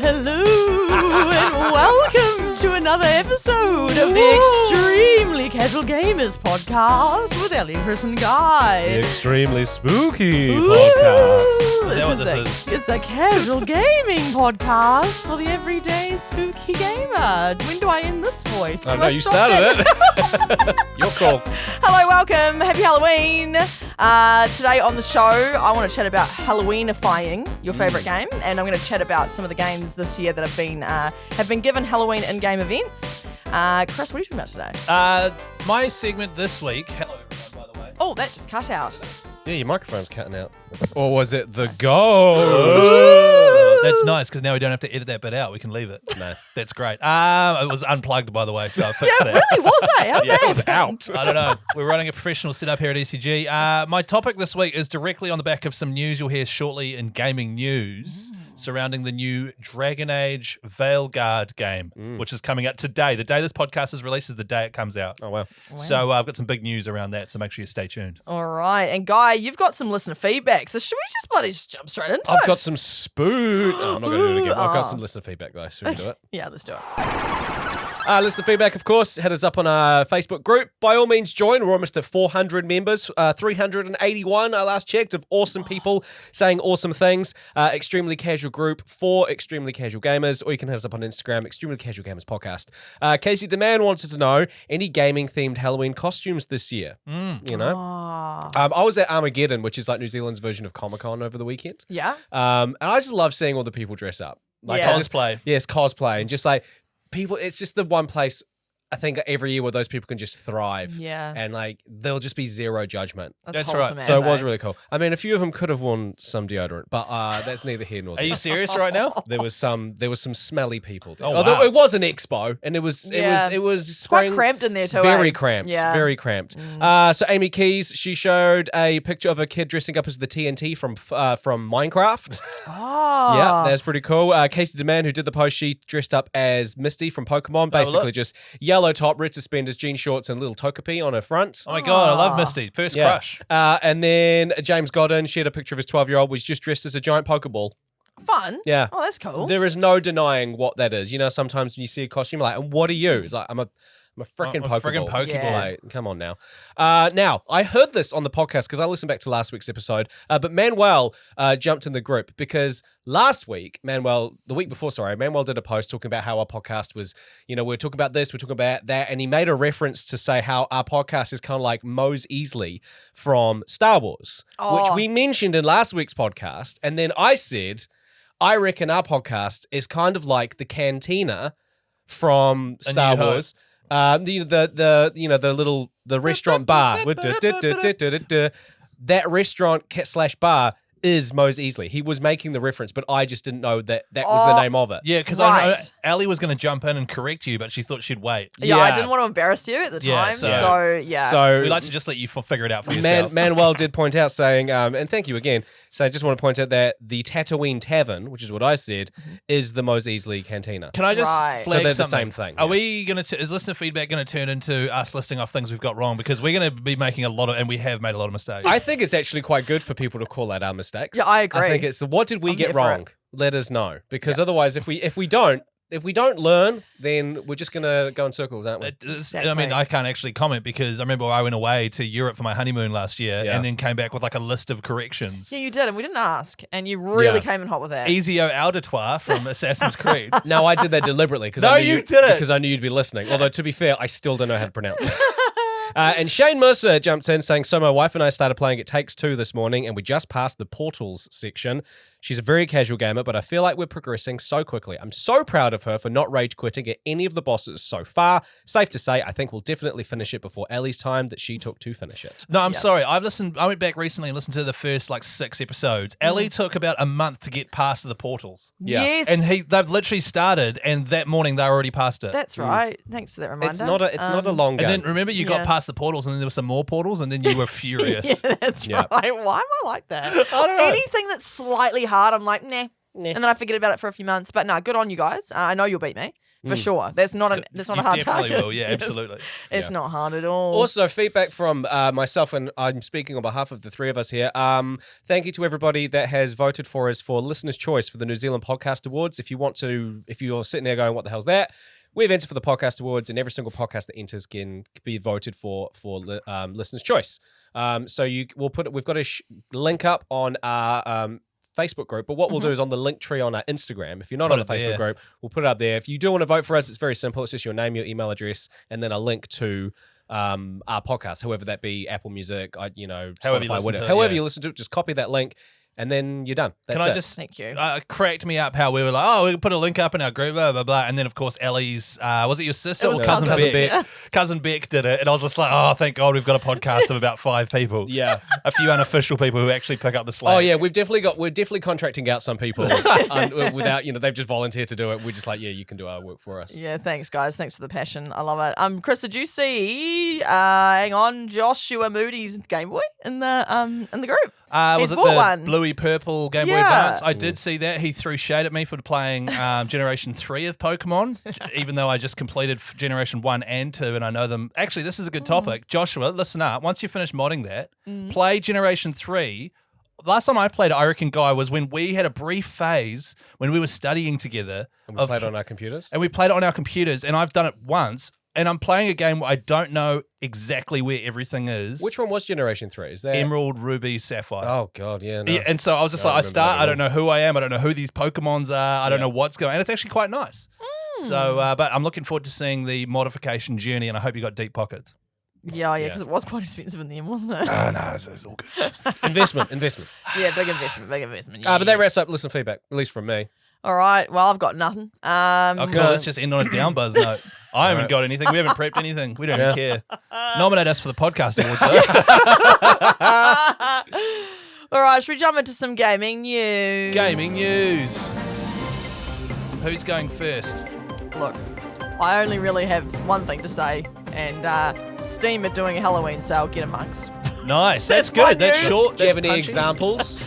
hello, and welcome to another episode of the Extremely Casual Gamers podcast with Ellie, Chris, and Guy. The extremely spooky podcast. Is that what this is? It's a casual gaming podcast for the everyday spooky gamer. When do I end this voice? Oh, no, you started it. Your call. Hello, welcome. Happy Halloween. Today on the show, I want to chat about Halloweenifying, your favourite game, and I'm going to chat about some of the games this year that have been given Halloween in-game events. Chris, what are you talking about today? My segment this week. Hello, everyone, by the way. Oh, that just cut out. Yeah, your microphone's cutting out. Or was it the ghost? That's nice because now we don't have to edit that bit out. We can leave it. Nice. That's great. It was unplugged, by the way, so I fixed Yeah, that. really, was it? How did Yeah, that it was happen? out. I don't know. We're running a professional setup here at ECG. My topic this week is directly on the back of some news you'll hear shortly in gaming news surrounding the new Dragon Age Veilguard game, which is coming out today. The day this podcast is released is the day it comes out. Oh, wow. So I've got some big news around that, so make sure you stay tuned. All right, and Guy, you've got some listener feedback, so should we just bloody jump straight into it? I've got some spook. No, I'm not going to do it again. I've got Ooh, some listener feedback, though. Should we do it? Yeah, let's do it. Listener feedback, of course. Hit us up on our Facebook group. By all means, join. We're almost at 400 members. 381, I last checked, of awesome people saying awesome things. Extremely Casual Group for Extremely Casual Gamers, or you can hit us up on Instagram, Extremely Casual Gamers Podcast. Casey Demand wanted to know any gaming-themed Halloween costumes this year. You know? I was at Armageddon, which is like New Zealand's version of Comic-Con over the weekend. Yeah? And I just love seeing all the people dress up. Like Yeah. I just- Cosplay. Yes, cosplay. And just like people, it's just the one place I think every year where those people can just thrive. Yeah. And like there'll just be zero judgment. That's wholesome right. So as, it was eh? really cool. I mean, a few of them could have worn some deodorant, but that's neither here nor Are there. you serious right now? There was some smelly people there. Oh, Although wow. it was an expo, and it was Yeah. Quite Quite cramped in there too, Very eh? cramped. Yeah. Very cramped. So Amy Keys, she showed a picture of a kid dressing up as the TNT from Minecraft. Oh. Yeah, that's pretty cool. Casey Demand, who did the post, she dressed up as Misty from Pokemon. Basically, look. just yellow top, red suspenders, jean shorts, and little Togepi on her front. Oh my God, I love Misty. First Yeah. crush. And then James Godden shared a picture of his 12-year-old, was just dressed as a giant Pokeball. Fun. Yeah. Oh, that's cool. There is no denying what that is. You know, sometimes when you see a costume, you're like, and what are you? It's like, I'm a freaking I'm a Pokeball. friggin' Pokeball. Yeah. Like, come on now. Now, I heard this on the podcast because I listened back to last week's episode, but Manuel jumped in the group because last week, Manuel did a post talking about how our podcast was, you know, we're talking about this, we're talking about that, and he made a reference to say how our podcast is kind of like Mos Eisley from Star Wars, which Oh. we mentioned in last week's podcast, and then I said, I reckon our podcast is kind of like the Cantina from A Star New Hope. Wars. The restaurant bar. That restaurant / bar is Mos Eisley. He was making the reference, but I just didn't know that was the name of it. Yeah, because I know Right. Allie was going to jump in and correct you, but she thought she'd wait. Yeah, I Yeah. didn't want to embarrass you at the Yeah, time. so- So, yeah. So We like to just let you figure it out for yourself. Manuel did point out saying, and thank you again. So I just want to point out that the Tatooine Tavern, which is what I said, is the Mos Eisley Cantina. Can I just Right. flag So they're the something? same thing, Are yeah. we going to, is listener feedback going to turn into us listing off things we've got wrong? Because we're going to be making a lot of, and we have made a lot of mistakes. I think it's actually quite good for people to call out our mistakes. Yeah, I agree. I think it's what did we I'm get here for wrong? it. Let us know, because otherwise, if we don't learn, then we're just gonna go in circles, aren't we? I mean, Exactly. I can't actually comment because I remember I went away to Europe for my honeymoon last year Yeah. and then came back with like a list of corrections. Yeah, you did, and we didn't ask, and you really Yeah. came in hot with that. Ezio Auditoir from Assassin's Creed. No, I did that deliberately because No, I knew you didn't. because I knew you'd be listening. Although to be fair, I still don't know how to pronounce it. And Shane Mercer jumps in saying, so my wife and I started playing It Takes Two this morning and we just passed the Portals section. She's a very casual gamer, but I feel like we're progressing so quickly. I'm so proud of her for not rage quitting at any of the bosses so far. Safe to say, I think we'll definitely finish it before Ellie's time that she took to finish it. No, I'm sorry. I went back recently and listened to the first like 6 episodes. Ellie took about a month to get past the portals. Yeah. Yes. And they've literally started and that morning they already passed it. That's right. Thanks for that reminder. It's not a long game. and then remember you Yeah. got past the portals and then there were some more portals and then you were furious. Yeah, that's Yeah. right. Why am I like that? I don't know. Anything that's slightly hard, I'm like, nah. And then I forget about it for a few months. But no, good on you guys. I know you'll beat me. for sure. That's not a You hard definitely target. will. Yeah, Yes. absolutely. It's not hard at all. Also, feedback from myself, and I'm speaking on behalf of the three of us here. Thank you to everybody that has voted for us for Listener's Choice for the New Zealand Podcast Awards. If you're sitting there going, what the hell's that? We've entered for the Podcast Awards, and every single podcast that enters can be voted for Listener's Choice. So we've got a link up on our Facebook group, but what we'll do is on the link tree on our Instagram. If you're not on the Facebook group, we'll put it up there. If you do want to vote for us, it's very simple. It's just your name, your email address, and then a link to our podcast, however that be, Apple Music, However you Spotify, listen whatever. to it, However yeah. you listen to it, just copy that link, and then you're done. That's Can I it. just Thank you. cracked me up how we were like, oh, we can put a link up in our group, blah, blah, blah. And then, of course, Ellie's, was it your sister It was or cousin cousin Beck? Beck. Cousin Beck did it. And I was just like, oh, thank God we've got a podcast of about 5 people. Yeah. A few unofficial people who actually pick up the slack. Oh yeah, we're definitely contracting out some people without, they've just volunteered to do it. We're just like, yeah, you can do our work for us. Yeah, thanks guys. Thanks for the passion. I love it. Chris, did you see hang on, Joshua Moody's Game Boy in the group? Was He's it bought the one. bluey purple Game Boy Yeah. Advance? I did see that. He threw shade at me for playing Generation 3 of Pokemon, even though I just completed Generation 1 and 2 and I know them. Actually, this is a good topic. Joshua, listen up. Once you finish modding that, play Generation 3. Last time I played it, I reckon, Guy, was when we had a brief phase when we were studying together. And we played on our computers. And we played it on our computers, and I've done it once. And I'm playing a game where I don't know exactly where everything is. Which one was Generation 3? Is that Emerald, Ruby, Sapphire. Oh god, yeah. No. Yeah, and so I was just like, I remember start, that I don't know who I am, I don't know who these Pokemons are, I don't know what's going on. And it's actually quite nice. So, but I'm looking forward to seeing the modification journey, and I hope you got deep pockets. Yeah, because it was quite expensive in the end, wasn't it? Oh, no, it's all good. investment. Yeah, big investment. Yeah. But that wraps up listener feedback, at least from me. All right. Well, I've got nothing. Oh, cool. Let's just end on a down buzz note. I haven't got anything. We haven't prepped anything. We don't even care. Nominate us for the podcast awards, though. All right. Should we jump into some gaming news? Gaming news. Who's going first? Look, I only really have one thing to say, and Steam are doing a Halloween sale. Get amongst. Nice. That's That's my good. That's news. short. Do you have That's any punchy. examples?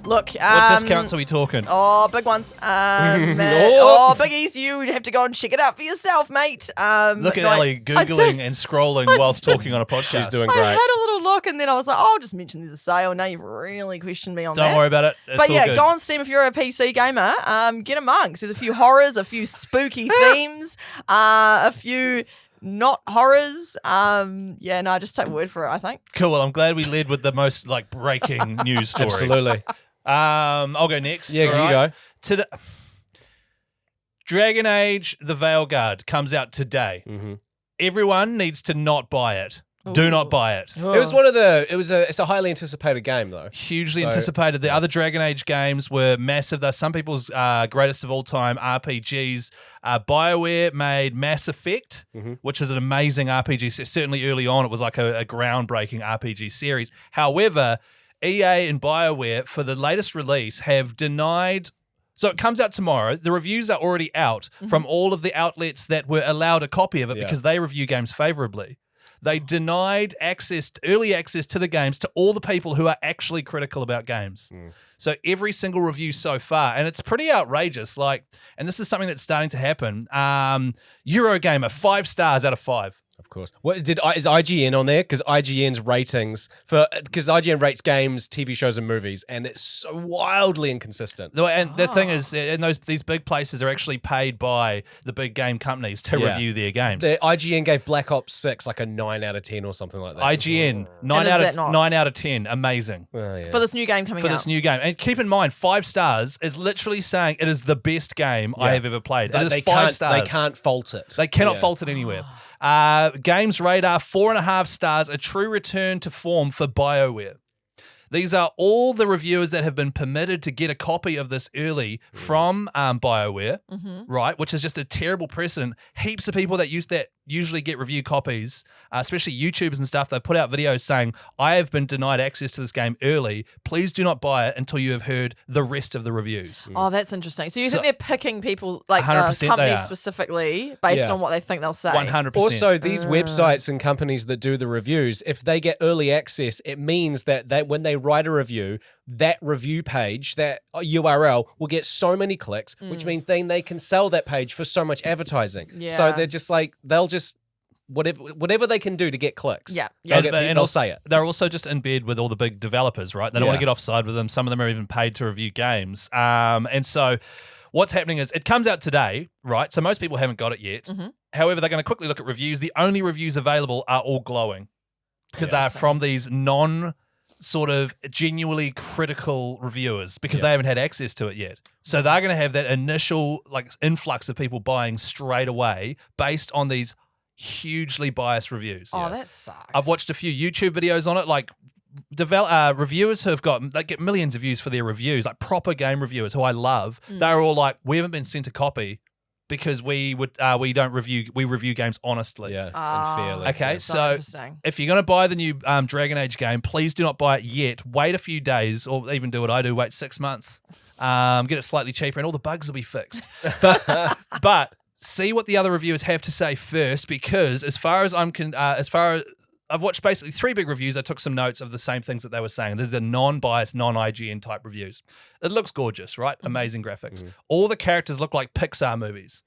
Look, What discounts are we talking? Oh, big ones. Biggies, you have to go and check it out for yourself, mate. Look at no, Ellie Googling and scrolling whilst talking on a podcast. She's doing I great. had a little look, and then I was like, oh, I'll just mention there's a sale. Now you've really questioned me on that. Don't worry about it. It's But all yeah, good. go on Steam if you're a PC gamer. Get amongst. There's a few horrors, a few spooky themes, a few not horrors. Just take my word for it, I think. Cool. Well, I'm glad we led with the most breaking news story. Absolutely. I'll go next. Yeah, all you right? go. Today, Dragon Age: The Veilguard comes out today. Mm-hmm. Everyone needs to not buy it. Do not buy it. It was it's a highly anticipated game though. Hugely So- anticipated. The other Dragon Age games were massive. They're some people's greatest of all time RPGs. BioWare made Mass Effect, which is an amazing RPG. Certainly early on, it was like a groundbreaking RPG series. However, EA and BioWare, for the latest release, have denied. So it comes out tomorrow. The reviews are already out from all of the outlets that were allowed a copy of it Yeah. because they review games favorably. They denied early access to the games to all the people who are actually critical about games. So every single review so far, and it's pretty outrageous. And this is something that's starting to happen. Eurogamer, 5 stars out of 5. Of course. Is IGN on there? Because IGN's ratings because IGN rates games, TV shows, and movies, and it's so wildly inconsistent. And the thing is, and these big places are actually paid by the big game companies to Yeah. review their games. The IGN gave Black Ops 6 like a 9 out of 10 or something like that. IGN, 9 is out that of not? 9 out of 10, amazing. Oh, yeah. For this new game coming For out. this new game. And keep in mind, 5 stars is literally saying it is the best game I have ever played. It is they 5 can't, stars. They can't fault it. They cannot Yeah. fault it anywhere. Games Radar, 4.5 stars, a true return to form for BioWare. These are all the reviewers that have been permitted to get a copy of this early from BioWare, right? Which is just a terrible precedent. Heaps of people that used that usually get review copies, especially YouTubers and stuff. They put out videos saying, I have been denied access to this game early. Please do not buy it until you have heard the rest of the reviews. Oh, that's interesting. So you So- think they're picking people, like 100% they companies are. specifically, based Yeah. on what they think they'll say? 100%. Also, these websites and companies that do the reviews, if they get early access, it means that when they write a review, that review page, that URL, will get so many clicks, which means then they can sell that page for so much advertising. So Yeah. they're just like, they'll just, whatever they can do to get clicks. Yeah. They'll also, say it. They're also just in bed with all the big developers, right? They don't want Yeah. to get offside with them. Some of them are even paid to review games. And so what's happening is it comes out today, right? So most people haven't got it yet. However, they're going to quickly look at reviews. The only reviews available are all glowing because they're from these sort of genuinely critical reviewers because they haven't had access to it yet. So they're going to have that initial like influx of people buying straight away based on these hugely biased reviews. Oh, that sucks. I've watched a few YouTube videos on it, like reviewers who have they get millions of views for their reviews, like proper game reviewers who I love. They're all like, we haven't been sent a copy because we review games honestly. Yeah, Ah, and fairly. Okay, that's so interesting. if you're going to buy the new Dragon Age game, please do not buy it yet. Wait a few days, or even do what I do, wait 6 months. Get it slightly cheaper, and all the bugs will be fixed. But see what the other reviewers have to say first, because as far as I've watched basically 3 big reviews. I took some notes of the same things that they were saying. This is a non-biased, non-IGN type reviews. It looks gorgeous, right? Amazing graphics. All the characters look like Pixar movies.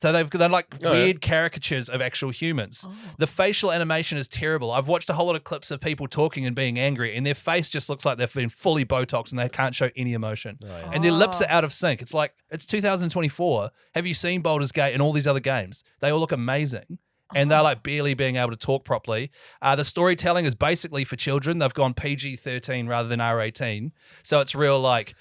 So they're like weird caricatures of actual humans. The facial animation is terrible. I've watched a whole lot of clips of people talking and being angry, and their face just looks like they've been fully Botox and they can't show any emotion. And their lips are out of sync. It's like, it's 2024. Have you seen Baldur's Gate and all these other games? They all look amazing. And they're like barely being able to talk properly. The storytelling is basically for children. They've gone PG-13 rather than R-18. So it's real like,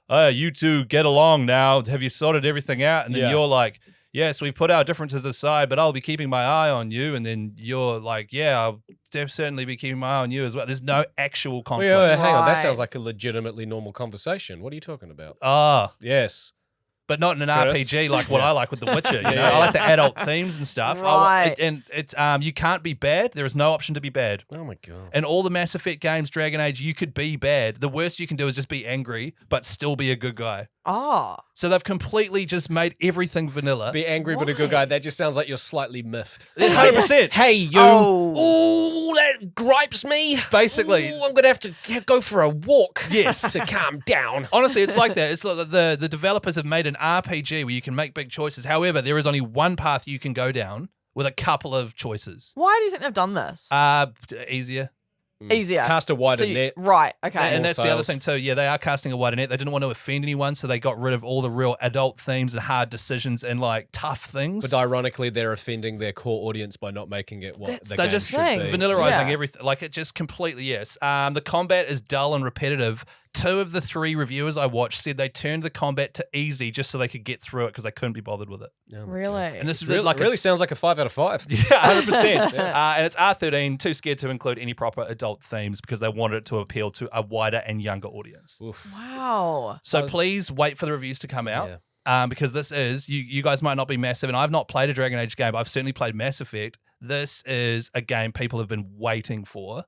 oh, you two get along now. Have you sorted everything out? And then you're like, yes, we've put our differences aside, but I'll be keeping my eye on you. And then you're like, yeah, I'll certainly be keeping my eye on you as well. There's no actual conflict. Hang on, that Right. sounds like a legitimately normal conversation. What are you talking about? Ah, Yes. but not in an Curtis? RPG like what I like with The Witcher. You know, Yeah. I like the adult themes and stuff. Right. And it's you can't be bad. There is no option to be bad. Oh my god. And all the Mass Effect games, Dragon Age, you could be bad. The worst you can do is just be angry, but still be a good guy. Oh, So they've completely just made everything vanilla. Be angry but a good guy. That just sounds like you're slightly miffed. 100%. Hey, you. Oh. Ooh, that gripes me. Basically. Ooh, I'm going to have to go for a walk. Yes. To calm down. Honestly, it's like that. It's like the developers have made an RPG where you can make big choices. However, there is only one path you can go down with a couple of choices. why do you think they've done this? Easier. Easier. Cast a wider So you- net. Right. Okay. And More that's the other sales. thing too. Yeah, they are casting a wider net. They didn't want to offend anyone, so they got rid of all the real adult themes and hard decisions and like tough things. But ironically, they're offending their core audience by not making it what That's the They're game just should thing. be. Vanillaizing Yeah. everything. Like it just completely, yes. The combat is dull and repetitive. 2 of the 3 reviewers I watched said they turned the combat to easy just so they could get through it because they couldn't be bothered with it. Oh my Really? God. And this is Really, like really sounds like a 5 out of 5. Yeah, 100%. And it's R13, too scared to include any proper adult themes because they wanted it to appeal to a wider and younger audience. Oof. Wow. So please wait for the reviews to come out. Yeah. Because this is, you guys might not be massive, and I've not played a Dragon Age game, but I've certainly played Mass Effect. This is a game people have been waiting for,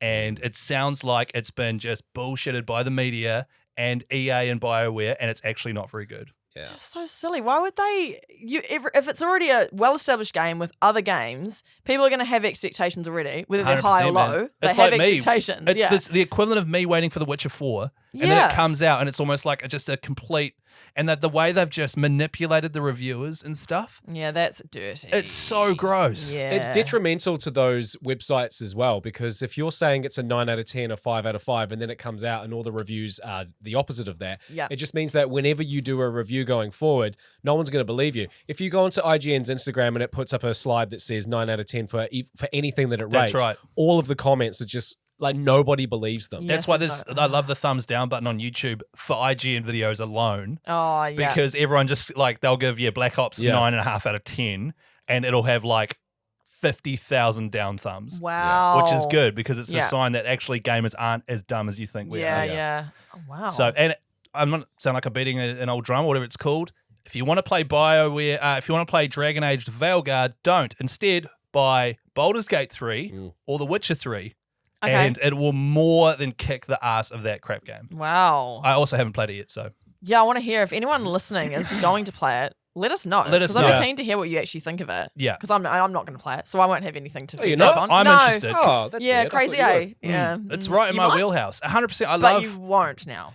and it sounds like it's been just bullshitted by the media and EA and BioWare, and it's actually not very good. Yeah. That's so silly. Why would they? If it's already a well-established game with other games, people are going to have expectations already, whether they're high or 100%, low. man. They It's have like me. expectations. It's yeah. the equivalent of me waiting for The Witcher 4, and then Yeah. it comes out, and it's almost like just a complete, and that the way they've just manipulated the reviewers and stuff, Yeah, that's dirty. it's so gross. Yeah. It's detrimental to those websites as well, because if you're saying it's a 9 out of 10, a 5 out of 5, and then it comes out and all the reviews are the opposite of that, Yeah. it just means that whenever you do a review going forward, no one's going to believe you. If you go onto IGN's Instagram and it puts up a slide that says 9 out of 10 for anything that it That's rates, right. all of the comments are just like nobody believes them. Yeah. That's Yes, why it's I love the thumbs down button on YouTube for IGN videos alone, Oh, yeah. because everyone just like they'll give Black Ops Yeah. 9.5 out of 10, and it'll have like 50,000 down thumbs, wow. which is good because it's Yeah. a sign that actually gamers aren't as dumb as you think we Yeah, are. yeah. Oh, wow. So, and I'm not sound like I'm beating an old drum or whatever it's called. if you want to play BioWare, if you want to play Dragon Age Veilguard, don't. Instead, buy Baldur's Gate 3 or The Witcher 3, Okay. and it will more than kick the ass of that crap game. Wow. I also haven't played it yet, so Yeah, I want to hear if anyone listening is going to play it. Let us know. Let us Because know. I'm keen to hear what you actually think of it. Yeah. Because I'm not going to play it, so I won't have anything to you're feedback not? on. I'm no. interested. Oh, that's Yeah, weird. I crazy, thought you eh? Yeah. it's right in You my might, wheelhouse. 100%. I But love. you won't now.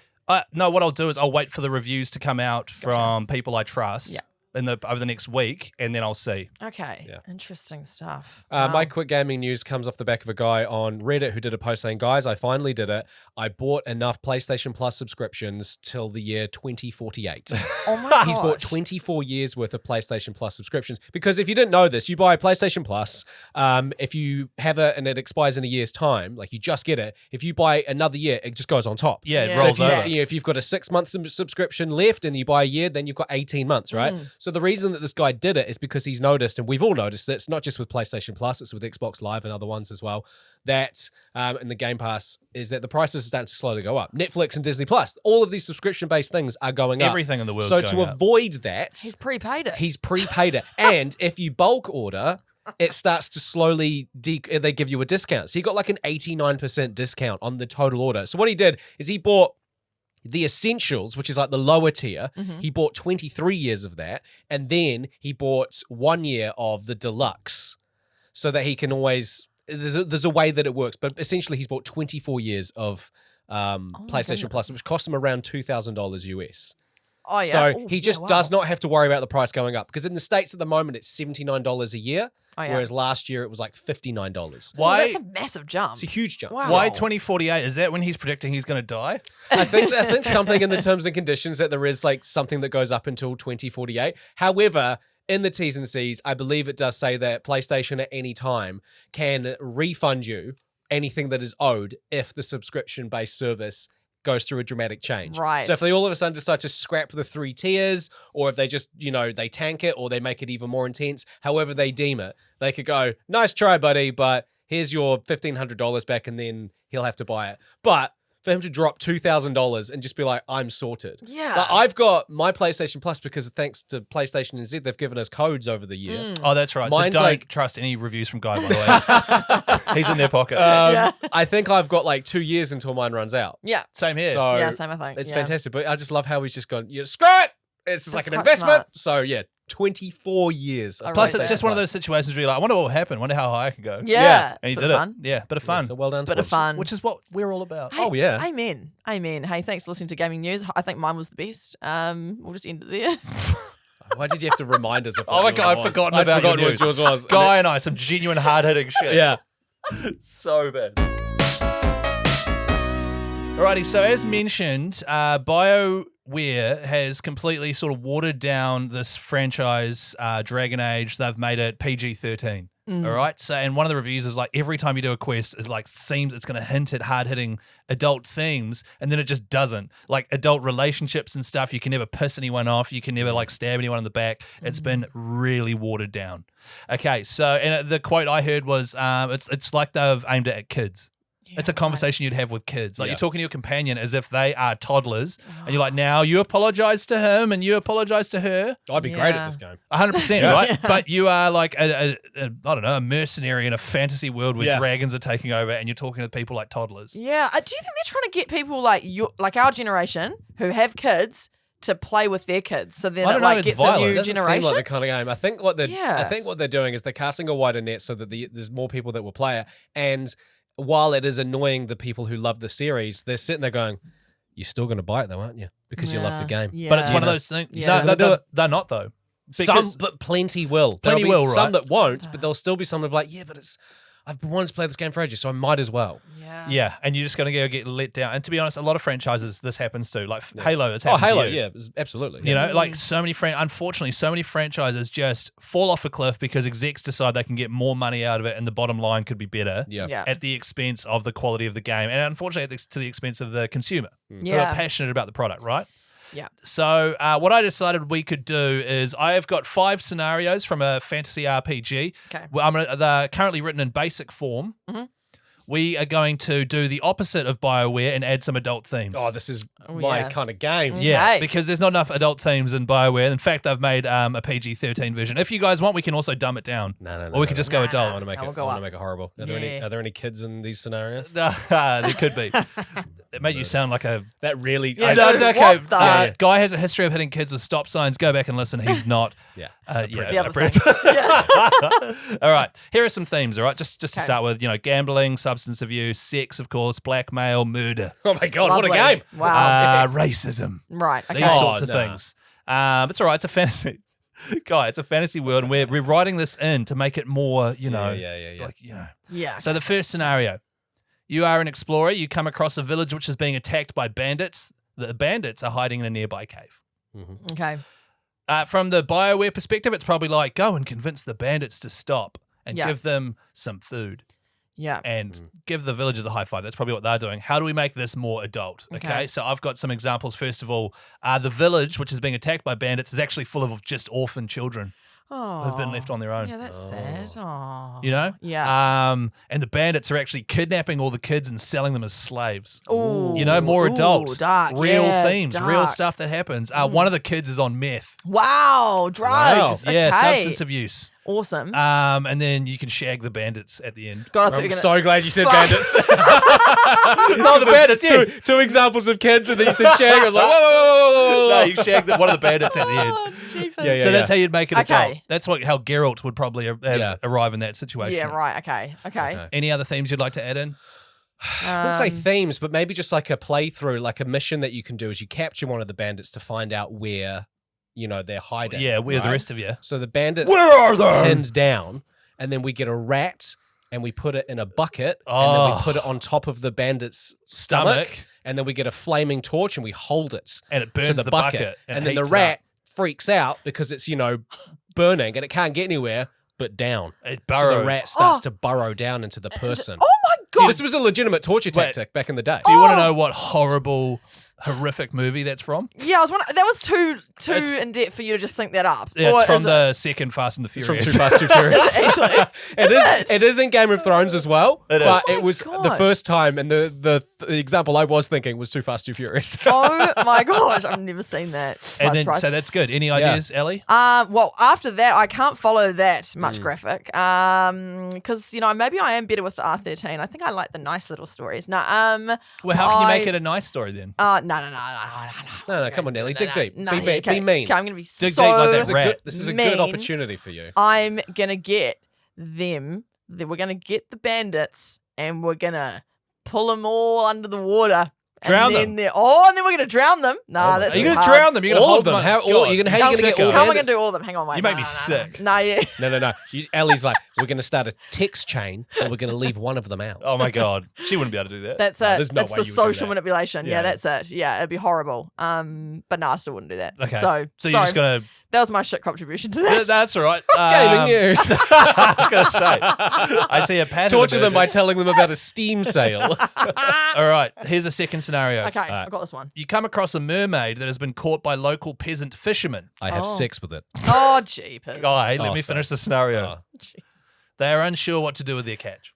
No, what I'll do is I'll wait for the reviews to come out from people I trust. Yeah. Over the next week, and then I'll see. Okay. Yeah. Interesting stuff. My quick gaming news comes off the back of a guy on Reddit who did a post saying, guys, I finally did it. I bought enough PlayStation Plus subscriptions till the year 2048. Oh my god. He's bought 24 years worth of PlayStation Plus subscriptions. Because if you didn't know this, you buy PlayStation Plus. If you have it and it expires in a year's time, like you just get it. If you buy another year, it just goes on top. Yeah, it Yeah. So rolls if, over. if you've got a 6 month subscription left and you buy a year, then you've got 18 months, right? So the reason that this guy did it is because he's noticed, and we've all noticed that it's not just with PlayStation Plus, it's with Xbox Live and other ones as well, that in the Game Pass is that the prices are starting to slowly go up. Netflix and Disney Plus, all of these subscription-based things are going up. Everything in the world's So going to up. avoid that, He's prepaid it. he's prepaid it. And if you bulk order, it starts to slowly, they give you a discount. So he got like an 89% discount on the total order. So what he did is he bought the essentials, which is like the lower tier. He bought 23 years of that. And then he bought 1 year of the deluxe so that he can always, there's a way that it works. But essentially he's bought 24 years of PlayStation Plus, goodness. which cost him around $2,000 US. Oh yeah. So Oh, he yeah, just wow. does not have to worry about the price going up because in the States at the moment it's $79 a year, Oh, yeah. whereas last year it was like $59. Well, Why? that's a massive jump. It's a huge jump. Wow. Why 2048? Is that when he's predicting he's going to die? I think something in the terms and conditions that there is like something that goes up until 2048. However, in the T's and C's, I believe it does say that PlayStation at any time can refund you anything that is owed if the subscription-based service goes through a dramatic change. Right. So if they all of a sudden decide to scrap the 3 tiers, or if they just, they tank it or they make it even more intense, however they deem it, they could go, nice try, buddy, but here's your $1,500 back and then he'll have to buy it. But for him to drop $2,000 and just be like, I'm sorted. Yeah. Like, I've got my PlayStation Plus because thanks to PlayStation and Z, they've given us codes over the year. Oh, that's right. Mine's so don't like- trust any reviews from Guy, by the way. He's in their pocket. Yeah. I think I've got like 2 years until mine runs out. Yeah. Same here. So Yeah, same I think. it's Yeah. fantastic. But I just love how he's just gone, screw it. It's just like That's an quite investment. smart. So yeah, 24 years. Of Plus, right it's there. just one of those situations where you're like, I wonder what will happen. Wonder how high I can go. Yeah. And he It's did bit it. fun. Yeah, bit of fun. So well done. Bit to of him. fun. Which is what we're all about. Oh, yeah. Amen. Amen. Hey, thanks for listening to Gaming News. I think mine was the best. We'll just end it there. Why did you have to remind us of Oh what my yours God, I've was? forgotten I'd about your forgotten what news. yours was. Guy and I, some genuine hard-hitting shit. Yeah. So bad. Alrighty, so as mentioned, BioWare has completely sort of watered down this franchise, Dragon Age. They've made it PG-13. All right. So, and one of the reviews is like every time you do a quest, it like seems it's going to hint at hard-hitting adult themes, and then it just doesn't. Like adult relationships and stuff. You can never piss anyone off. You can never like stab anyone in the back. It's been really watered down. Okay. So, and the quote I heard was, it's like they've aimed it at kids. It's a conversation you'd have with kids. Like Yeah. you're talking to your companion as if they are toddlers, and you're like, now you apologize to him and you apologize to her. I'd be great Yeah. at this game. 100%, right? But you are like I don't know, a mercenary in a fantasy world where Yeah. dragons are taking over, and you're talking to people like toddlers. Yeah. Do you think they're trying to get people like our generation who have kids to play with their kids? So then I it don't know, like it's gets violent. a It new doesn't generation. seem like the kind of game. I think what Yeah. they're doing is they're casting a wider net so that there's more people that will play it. And while it is annoying the people who love the series, they're sitting there going, "You're still going to buy it though, aren't you? Because you love the game." Yeah. But it's one of know. those things. Yeah. They're not though. Some, Because- but plenty will. Plenty There'll be will, Some right? that won't, but there'll still be some that are like, "Yeah, but I've wanted to play this game for ages, so I might as well." Yeah. Yeah, and you're just going to go get let down. And to be honest, a lot of franchises this happens to. Like Halo, it's happened Halo, to you. yeah, absolutely. You know, like so many unfortunately, so many franchises just fall off a cliff because execs decide they can get more money out of it and the bottom line could be better Yeah. Yeah. at the expense of the quality of the game. And unfortunately, to the expense of the consumer who Yeah. are passionate about the product, right? Yeah. So what I decided we could do is I have got 5 scenarios from a fantasy RPG. Okay. Well, they're currently written in basic form. we are going to do the opposite of BioWare and add some adult themes. Oh, this is my yeah. kind of game. Yeah, Okay. because there's not enough adult themes in BioWare. In fact, they've made a PG-13 version. If you guys want, we can also dumb it down. No. Or we can just go No, adult. I want to make No, it. we'll go I want up. to make it horrible. Are Yeah. there any kids in these scenarios? There could be. It made you sound like a... That really. Yeah, No, so okay. what the- Yeah. Guy has a history of hitting kids with stop signs. Go back and listen. He's not. Yeah. The A other predator. thing. Yeah. All right. Here are some themes, all right? Just to Okay. start with, gambling, substance abuse, sex, of course, blackmail, murder, Oh my god! What a Lovely. game! Wow. racism, Right. Okay. these sorts of nah. things. It's all right. It's a fantasy. Guy, it's a fantasy world, and we're writing this in to make it more, Yeah. like, Yeah. So the first scenario, you are an explorer. You come across a village which is being attacked by bandits. The bandits are hiding in a nearby cave. Okay. From the BioWare perspective, it's probably like, go and convince the bandits to stop and Yeah. give them some food Yeah. and give the villagers a high five. That's probably what they're doing. How do we make this more adult? Okay. So I've got some examples. First of all, the village, which is being attacked by bandits, is actually full of just orphan children Oh. who've been left on their own. Yeah, that's sad. Oh. You know? Yeah. And the bandits are actually kidnapping all the kids and selling them as slaves. Ooh. You know, more Ooh, adult, dark. real Yeah, themes, real dark. stuff that happens. One of the kids is on meth. Wow. Drugs. Yeah, Okay. substance abuse. Awesome. And then you can shag the bandits at the end. God, I thought I'm you were gonna- so glad you said Fuck. bandits. No, the bandits, yes. Two examples of kids, and then you said shag. I was like, whoa. No, you shag one of the bandits at the end. Oh, jeepers. Yeah, So that's how you'd make it Okay. adult. That's how Geralt would probably arrive in that situation. Yeah, right. Okay. Okay. Any other themes you'd like to add in? I wouldn't say themes, but maybe just like a playthrough, like a mission that you can do is you capture one of the bandits to find out where, they're hiding. Yeah, where the right? rest of you? So the bandits are they? pinned down, and then we get a rat and we put it in a bucket, and then we Oh. put it on top of the bandit's stomach, Stomach. and then we get a flaming torch and we hold it And it burns to the, bucket. And then the heats it rat up. freaks out because it's, burning and it can't get anywhere but down. It So burrows. the rat starts to burrow down into the person. Oh my See, God. this was a legitimate torture Wait. tactic back in the day. Do you want to know what horrible, horrific movie that's from? Yeah, I was wondering. That was too It's- in depth for you to just think that up. Yeah, Or it's from is the second Fast and the It's from Furious. Too Fast, Too Furious. Actually, It is in Game of Thrones as well, It is. but Oh it my was the gosh. first time, and the example I was thinking was Too Fast, Too Furious. Oh my gosh, I've never seen that. And then, Surprise. so that's good. Any ideas, Ellie? Well, after that, I can't follow that much Mm. graphic. Because maybe I am better with the R13. I think I like the nice little stories. No, Well, how can you make I- it a nice story then? no. No, come on, Nelly, dig deep. No, Be yeah, okay. mean. Okay, I'm gonna be Dig so deep like This is, that a rat. good, this is a mean. good opportunity for you. I'm gonna get them. We're gonna get the bandits, and we're gonna pull them all under the water. Drown and them. then and then we're gonna drown them. Nah, that's Are you too going to hard. drown them? You're going to All hold of them. How God, are you gonna get sicko. all How am I gonna bandits? do all of them? Hang on, wait. You make me sick. No, yeah. No. Ellie's like, we're going to start a text chain, and we're going to leave one of them out. Oh my God. She wouldn't be able to do that. That's No, it. there's no That's way the you would do social that. manipulation. Yeah, Yeah. that's it. Yeah, it'd be horrible. But no, I still wouldn't do that. Okay. So you're sorry. just going to. That was my shit contribution to that. That's all right. Gaming news. I was going to say. I see a pattern. Torture them by emerging. telling them about a Steam sale. All right. Here's a second scenario. Okay, I've got this one. You come across a mermaid that has been caught by local peasant fishermen. I have Oh. sex with it. Oh, jeepers. Guy, let Oh, me sorry. finish the scenario. Oh. Jeez. They are unsure what to do with their catch.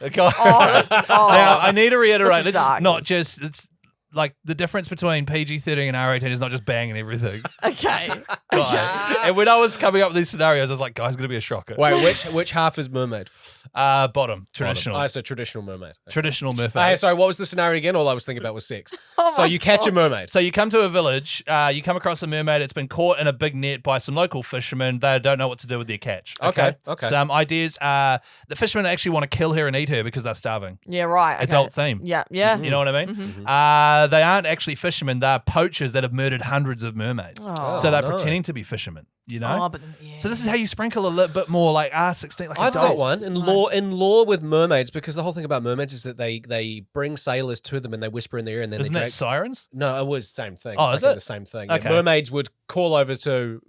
Okay. Now, I need to reiterate, This is it's dark. not just, it's like the difference between PG-13 and R18 is not just banging everything. Okay. Guy. And when I was coming up with these scenarios, I was like, guys, going to be a shocker. Wait, which half is mermaid? Bottom, traditional. Oh, so traditional mermaid. Traditional mermaid. Hey, sorry, what was the scenario again? All I was thinking about was sex. Oh So my you catch a mermaid. So you come to a village, you come across a mermaid, it's been caught in a big net by some local fishermen. They don't know what to do with their catch. Okay. Some ideas are the fishermen actually want to kill her and eat her because they're starving. Yeah, right. Okay. Adult theme. Yeah, yeah. You know what I mean? Mm-hmm. They aren't actually fishermen. They're poachers that have murdered hundreds of mermaids. Oh. So they're no. pretending to be fishermen, you know? Oh, but then, yeah. So this is how you sprinkle a little bit more like R16. Like I've got adults. one in Nice. law. In law with mermaids, because the whole thing about mermaids is that they bring sailors to them and they whisper in their ear and then Isn't they that drag. sirens? No, it was the same thing. Oh, It's is like it? the same thing. Okay. Yeah, mermaids would call over to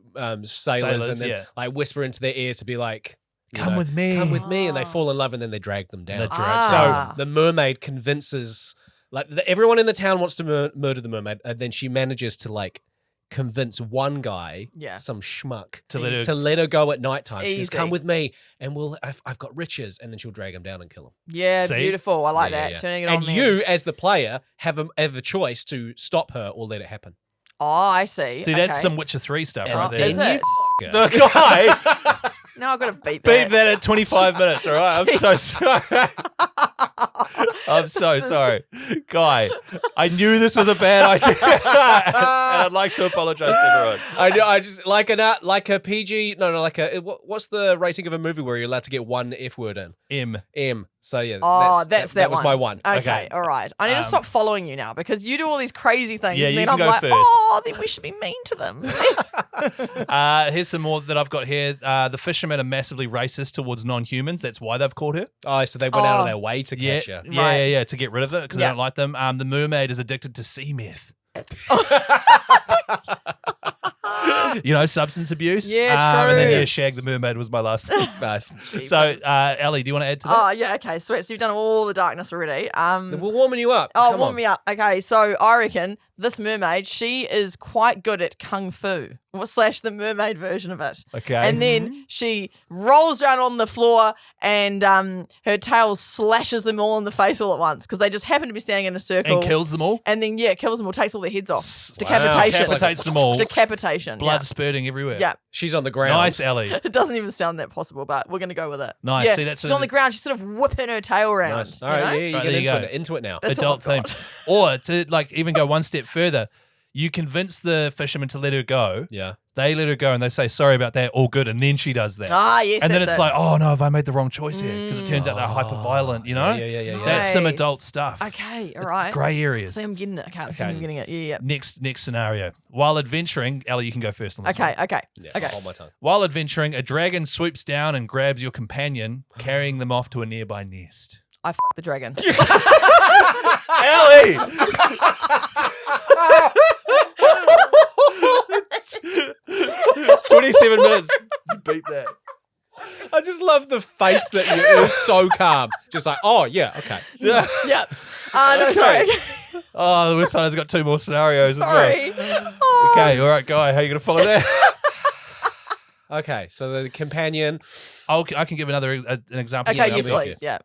sailors and then yeah. like whisper into their ear to be like, you Come know, with me. come with me, and they fall in love and then they drag them down. They drag Ah. So the mermaid convinces, like everyone in the town wants to murder the mermaid, and then she manages to like convince one guy, Yeah. some schmuck, To to let let her go at nighttime. She goes, Easy. come with me and I've got riches. And then she'll drag him down and kill him. Yeah, See? beautiful. I like Yeah, that. yeah, yeah. Turning it And on them. you, as the player, have a choice to stop her or let it happen. Oh, I see. See, that's Okay. some Witcher 3 stuff And right there. Is it? The guy, No, I've got to beat beep that. that at 25 minutes, all right? I'm so sorry. I'm so sorry. Guy, I knew this was a bad idea. And I'd like to apologize to everyone. I just like a PG. No, like what's the rating of a movie where you're allowed to get one F word in? M. So yeah. Oh, that's that was one. my one. Okay, all right. I need to stop following you now because you do all these crazy things. Yeah, and you then can I'm go like, first. oh, then we should be mean to them. Here's some more that I've got here. The fishermen are massively racist towards non-humans. That's why they've caught her. Oh, so they went out Oh. of their way to Yeah, catch her. yeah, to get rid of it because they Yeah. don't like them. The mermaid is addicted to sea meth. You know, substance abuse. Yeah, And then, true. yeah, Shag the mermaid was my last thing. Nice. So, Ellie, do you want to add to that? Oh, yeah, okay, sweet. So you've done all the darkness already. We're warming you up. Oh, Come warm on. me up. Okay, so I reckon this mermaid, she is quite good at kung fu, slash the mermaid version of it. Okay. And then she rolls down on the floor and her tail slashes them all in the face all at once because they just happen to be standing in a circle. And kills them all. And then, kills them all, takes all their heads off. Wow. Decapitation. Decapitates them all. Decapitation. Blood spurting everywhere. Yeah. She's on the ground. Nice, Ellie. It doesn't even sound that possible, but we're going to go with it. Nice. Yeah, See, that's she's a- on the ground. She's sort of whipping her tail around. Nice. you All right, know? yeah, you Right, get there you go. into it now. That's Adult all I've theme. Or to like even go one step further, you convince the fisherman to let her go. Yeah. They let her go and they say, sorry about that, all good. And then she does that. Ah, yes, and then that's it's it. like, oh no, have I made the wrong choice here? Because it turns out they're hyper violent, you know? Yeah. That's some Nice. adult stuff. Okay, all right. Grey areas. I think I'm getting it. Okay, I think Okay. I'm getting it. Yeah. Next scenario. While adventuring, Ellie, you can go first on this one. Okay. Yeah, Okay. hold my tongue. While adventuring, a dragon swoops down and grabs your companion, carrying them off to a nearby nest. I the dragon. Ellie! 27 minutes. You beat that. I just love the face that you. It was so calm. Just like, oh yeah, okay. Yeah. Yep. No, Okay. sorry. Oh, the worst part has got two more scenarios Sorry. as well. Oh, Okay, all right, Guy, how are you going to follow that? Okay, so the companion. I can give another an example. Okay, Yeah, yes, I'll be please. Yeah.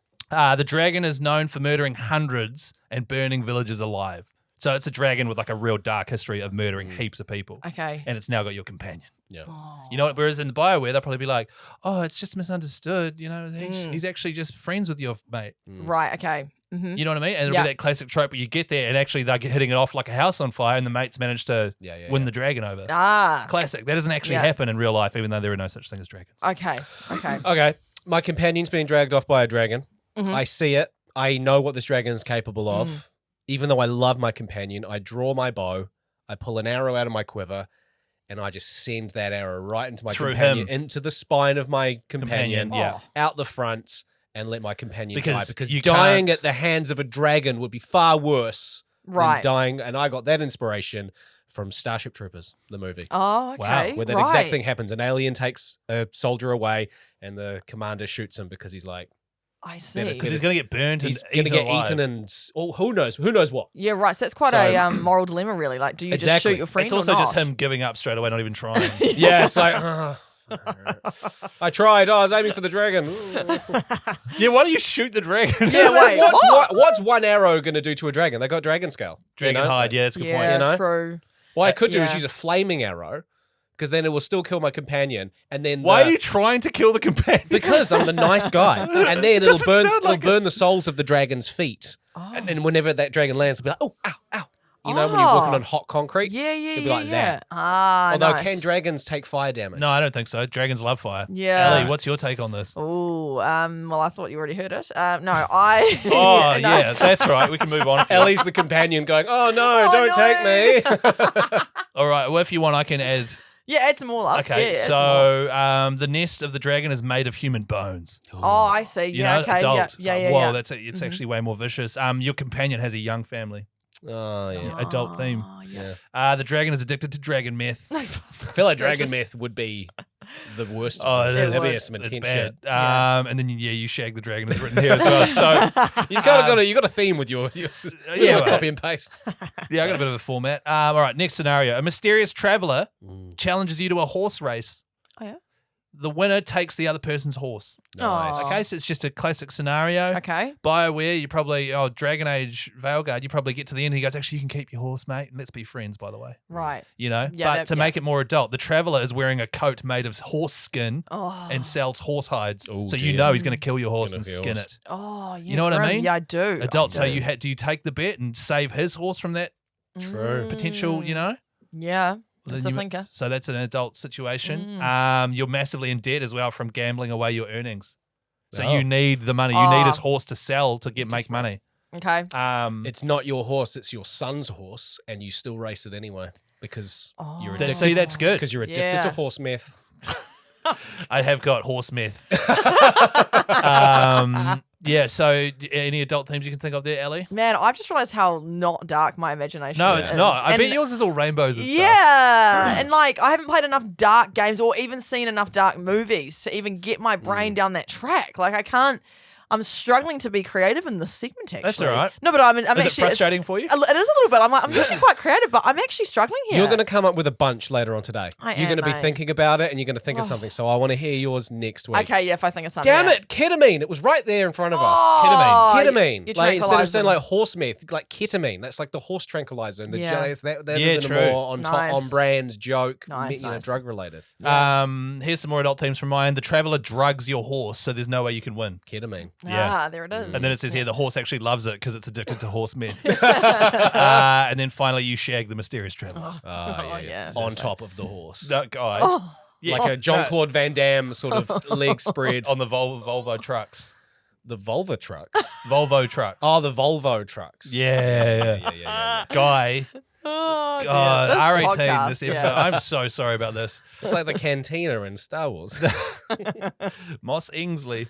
The dragon is known for murdering hundreds and burning villages alive. So it's a dragon with like a real dark history of murdering heaps of people. Okay. And it's now got your companion. Yeah. You know what? Whereas in the BioWare, they'll probably be like, oh, it's just misunderstood. You know, he's actually just friends with your mate. Right. Okay. Mm-hmm. You know what I mean? And it'll Yeah. be that classic trope where you get there and actually they're hitting it off like a house on fire and the mates manage to win the dragon over. Ah. Classic. That doesn't actually Yeah. happen in real life, even though there are no such thing as dragons. Okay. Okay. Okay, my companion's being dragged off by a dragon. Mhm. I see it. I know what this dragon is capable of. Mm. Even though I love my companion, I draw my bow, I pull an arrow out of my quiver, and I just send that arrow right into my Through companion, him. into the spine of my companion, Yeah. out the front, and let my companion die. Because Because you dying can't- at the hands of a dragon would be far worse Right. than dying. And I got that inspiration from Starship Troopers, the movie. Oh, okay. Where that right. exact thing happens. An alien takes a soldier away, and the commander shoots him because he's like, I see. Because he's going to get burnt he's and going to get alive. eaten, and who knows what. Yeah, right. So that's quite So- a moral dilemma, really. Like, do you just Exactly. shoot your friend It's also or not? just him giving up straight away, not even trying. Yeah, it's like, I tried. I was aiming for the dragon. Yeah, why don't you shoot the dragon? Yeah, wait. What's one arrow going to do to a dragon? They got dragon scale. Dragon you know? hide, yeah, that's a good Yeah, point. you know? true. What I could do is Yeah. use a flaming arrow, because then it will still kill my companion, and then Why are you trying to kill the companion? Because I'm the nice guy, and then it'll Doesn't burn. sound like It'll burn the souls of the dragon's feet, and then whenever that dragon lands, it'll be like, oh, ow, ow. You know, when you're walking on hot concrete. Yeah, yeah, It'll be yeah, like yeah. that. Ah, Although, nice. can dragons take fire damage? No, I don't think so. Dragons love fire. Yeah. Ellie, what's your take on this? Oh, well, I thought you already heard it. No, I. Oh, No. yeah, that's right. We can move on. Ellie's the companion going, oh no, Oh, don't no. take me. All right, well, if you want, I can add. Yeah, add some more up. Okay, yeah, add some more. so the nest of the dragon is made of human bones. Oh, I see. You Yeah, know, okay. adult. Yeah, It's yeah, like, yeah. whoa, yeah. it's actually way more vicious. Your companion has a young family. Oh yeah. Adult theme. Oh, yeah. The dragon is addicted to dragon meth. I feel like dragon myth would be the worst. Oh, it is. That'd be some It's intense bad. shit. And then you shag the dragon is written here as well. So You've kind of got a theme with your well. copy and paste. yeah, I got a bit of a format. All right, next scenario: a mysterious traveler challenges you to a horse race. Oh yeah. The winner takes the other person's horse. Nice. Okay, so it's just a classic scenario. Okay. BioWare, you probably Dragon Age Veilguard, you probably get to the end and he goes, actually, you can keep your horse, mate, and let's be friends, by the way. Right. You know? Yeah, but to make it more adult, the traveler is wearing a coat made of horse skin Oh. and sells horse hides. Oh, so dear. you know he's going to kill your horse Gonna and kill skin horse. it. Oh, yeah. You know what I grim. mean? Yeah, I do. Adult. I So do. do you take the bet and save his horse from that True. potential, you know? Yeah. That's Then a thinker. So that's an adult situation. Mm. You're massively in debt as well from gambling away your earnings. So Oh. you need the money. You need his horse to sell to make money. Okay. It's not your horse; it's your son's horse, and you still race it anyway because you're addicted. See, that's good. Because you're addicted Yeah. to horse meth. I have got horse meth. Yeah, so any adult themes you can think of there, Ellie? Man, I've just realized how not dark my imagination No, is. it's not. I And- bet yours is all rainbows and stuff. Yeah, and like I haven't played enough dark games or even seen enough dark movies to even get my brain down that track. Like I can't. I'm struggling to be creative in this segment. Actually, That's all right. No, but I'm Is actually it frustrating for you? It is a little bit. I'm usually quite creative, but I'm actually struggling here. You're going to come up with a bunch later on today. I you're am, going to be mate. thinking about it, and you're going to think of something. So I want to hear yours next week. Okay, yeah. If I think of something. Damn yeah. it, ketamine! It was right there in front of us. Oh, Ketamine. you Like instead of saying tranquilise like horse meth, like ketamine. That's like the horse tranquilizer. And the Yeah. they're Yeah, the true. more on Nice. on brand joke, Nice, nice. drug related. Here's some more adult themes from mine. The traveler drugs your horse, so there's no way you can win. Ketamine. Ah, there it is. And then it says here the horse actually loves it because it's addicted to horse meth. And then finally you shag the mysterious traveler. yeah. On top of the horse. That guy. Yeah, Like a Jean-Claude Van Damme sort of leg spread. on the Volvo trucks. The Volvo trucks. Volvo trucks. Oh, the Volvo trucks. Yeah. Yeah. Guy. Oh, dear. God, This R18 podcast, this yeah. episode. I'm so sorry about this. It's like the cantina in Star Wars. Moss Ingsley.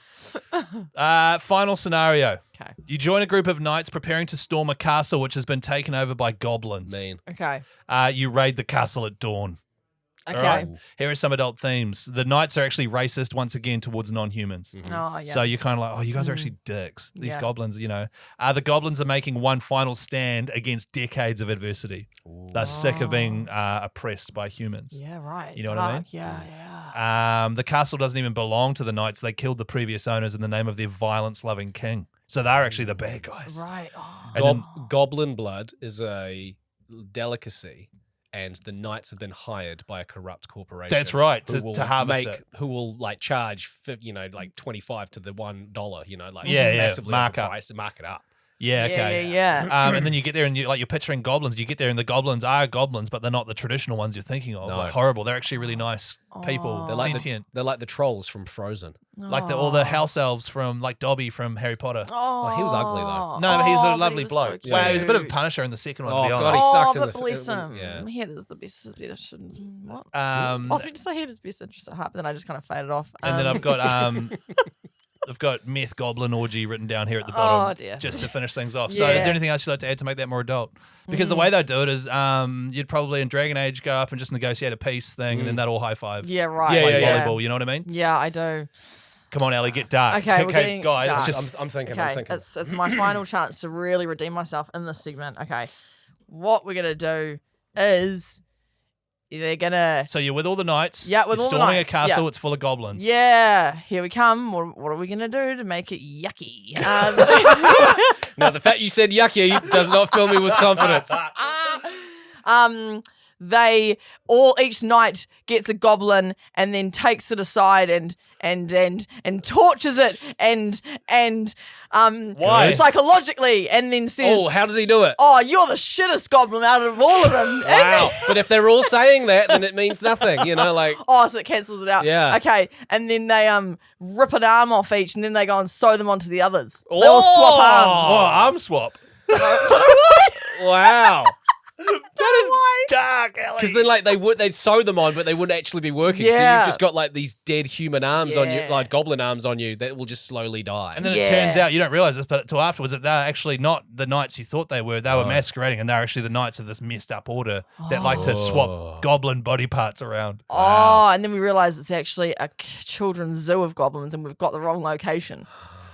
Final scenario. Okay. You join a group of knights preparing to storm a castle which has been taken over by goblins. Mean. Okay. You raid the castle at dawn. Okay. All right. Here are some adult themes. The knights are actually racist once again towards non-humans. Oh, yeah. So you're kind of like, oh, you guys are actually dicks. These Yeah. goblins, you know. The goblins are making one final stand against decades of adversity. They're sick of being oppressed by humans. yeah, right. You know what I mean? Dark, Yeah. The castle doesn't even belong to the knights. They killed the previous owners in the name of their violence-loving king. So they're actually the bad guys. Right. Oh. And then- Goblin blood is a delicacy, and the knights have been hired by a corrupt corporation. That's right, who to will harvest it. Who will like charge, like 25 to the $1. Like Yeah, massively mark up. overpriced and mark it up. Yeah, okay. Yeah. And then you get there and you're picturing goblins. You get there and the goblins are goblins, but they're not the traditional ones you're thinking of. No. Like horrible. They're actually really nice people. They're Sentient. they're like the trolls from Frozen. Like all the house elves from like Dobby from Harry Potter. Oh, he was ugly, though. No, but he's a but lovely he was bloke. so Wow, he was a bit of a cute. punisher in the second one, Oh, to be God, honest. he sucked in but the bless yeah. him. He had his what? Um, I was meant to say he had his best interest at heart, but then I just kind of faded off. and then I've got I've got meth goblin orgy written down here at the bottom, Oh, dear. just to finish things off. So, is Yeah. there anything else you'd like to add to make that more adult? Because the way they do it is, you'd probably in Dragon Age go up and just negotiate a peace thing, and then they'd all high five. Yeah, right. Play Yeah. volleyball. You know what I mean? Yeah, I do. Come on, Ellie, get dark. Okay, we're getting guys. dark. Just I'm thinking. Okay, I'm thinking. it's my final chance to really redeem myself in this segment. Okay, what we're gonna do is they're gonna so you're with all the knights. Yeah, with you're all the storming knights, a castle. yeah. It's full of goblins. yeah, here we come. What are we gonna do to make it yucky? Now, the fact you said yucky does not fill me with confidence. Each knight gets a goblin and then takes it aside and tortures it and Why? psychologically and then says, Oh, how does he do it? "Oh, you're the shittest goblin out of all of them." Wow. But if they're all saying that, then it means nothing. You know, like Oh, so it cancels it out. Yeah. Okay, and then they rip an arm off each, and then they go and sew them onto the others. They all swap arms. Oh, arm swap. wow. That is dark, Ellie. Because then, like, they'd sew them on, but they wouldn't actually be working. So Yeah. you've just got like these dead human arms on you, Yeah. like goblin arms on you, that will just slowly die. And then Yeah. it turns out, you don't realize this, but until afterwards, that they're actually not the knights you thought they were. They were masquerading, and they're actually the knights of this messed up order that like to swap goblin body parts around. Oh, and then we realised it's actually a children's zoo of goblins, and we've got the wrong location.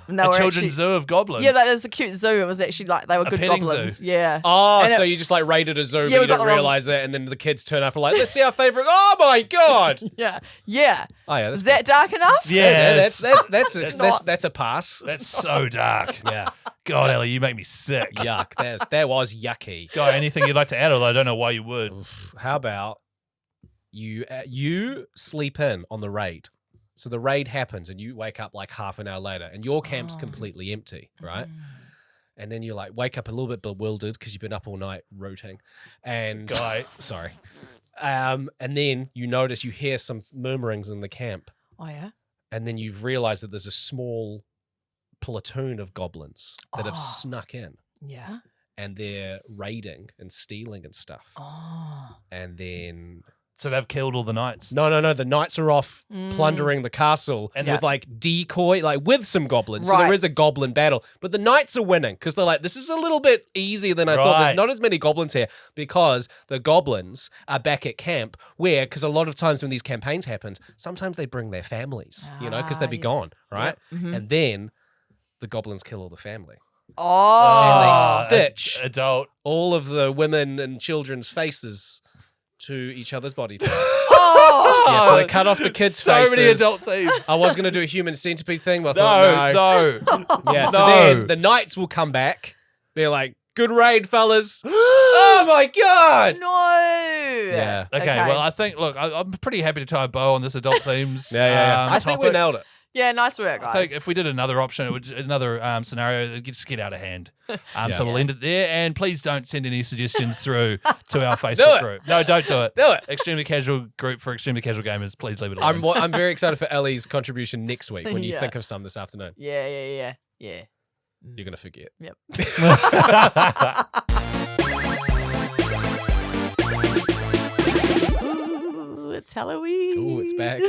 And they A were children's actually, zoo of goblins. Yeah, there's a cute zoo. It was actually like they were good petting goblins. zoo. Yeah. Oh, And so it- you just like raided a zoo, Yeah, but we you got didn't the wrong- realize it, and then the kids turn up and like, let's see our favorite. Oh my god! Yeah. Yeah. Oh yeah, that's Is that dark enough? Yeah, that's a pass. that's so dark. Yeah, God, Ellie, you make me sick. yuck. That was yucky. Guy, anything you'd like to add? Although I don't know why you would. How about you sleep in on the raid? So the raid happens, and you wake up like half an hour later, and your camp's completely empty, right? And then you like wake up a little bit bewildered because you've been up all night rooting, and Guy. sorry. And then you notice you hear some murmurings in the camp, Oh yeah. and then you've realized that there's a small platoon of goblins that have snuck in, Yeah. and they're raiding and stealing and stuff. Oh. And then So they've killed all the knights. no, the knights are off plundering the castle And with like decoy, like with some goblins. So Right. there is a goblin battle, but the knights are winning because they're like, this is a little bit easier than I thought. Right. There's not as many goblins here because the goblins are back at camp where, because a lot of times when these campaigns happen, sometimes they bring their families, because they'd be yes. gone, right? Yep. Mhm. And then the goblins kill all the family. Oh. And they Ah, stitch adult. all of the women and children's faces to each other's body parts. Oh. Yeah, so they cut off the kids' So faces. many adult themes. I was going to do a human centipede thing, but I thought, no. no. Yeah, so No. then the knights will come back. They're like, good raid, fellas. Oh my God. No. Yeah. Okay, well, I think, look, I'm pretty happy to tie a bow on this adult themes. I think we topic. nailed it. Yeah, nice work, guys. I think if we did another option, it would another scenario, it would just get out of hand. So we'll end it there. And please don't send any suggestions through to our Facebook it. group. No, don't do it. Do it. Extremely casual group for extremely casual gamers. Please leave it alone. I'm very excited for Ellie's contribution next week when you Yeah. think of some this afternoon. Yeah. You're going to forget. Yep. Ooh, it's Halloween. Ooh, it's back.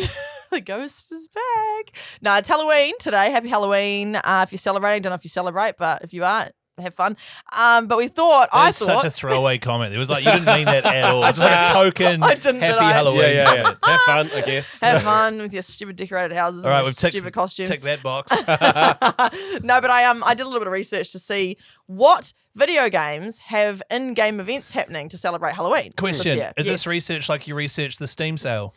The ghost is back. No, it's Halloween today. Happy Halloween. If you're celebrating, don't know if you celebrate, but if you are, have fun. But we thought, I That's thought, such a throwaway comment. It was like you didn't mean that at all. It's just like a token I didn't, happy did I? Halloween. Yeah. Have fun, I guess. have fun with your stupid decorated houses All right, and your we've ticked, stupid costumes. ticked that box. No, but I did a little bit of research to see what video games have in-game events happening to celebrate Halloween. this Question: year. Is Yes. this research like you researched the Steam sale?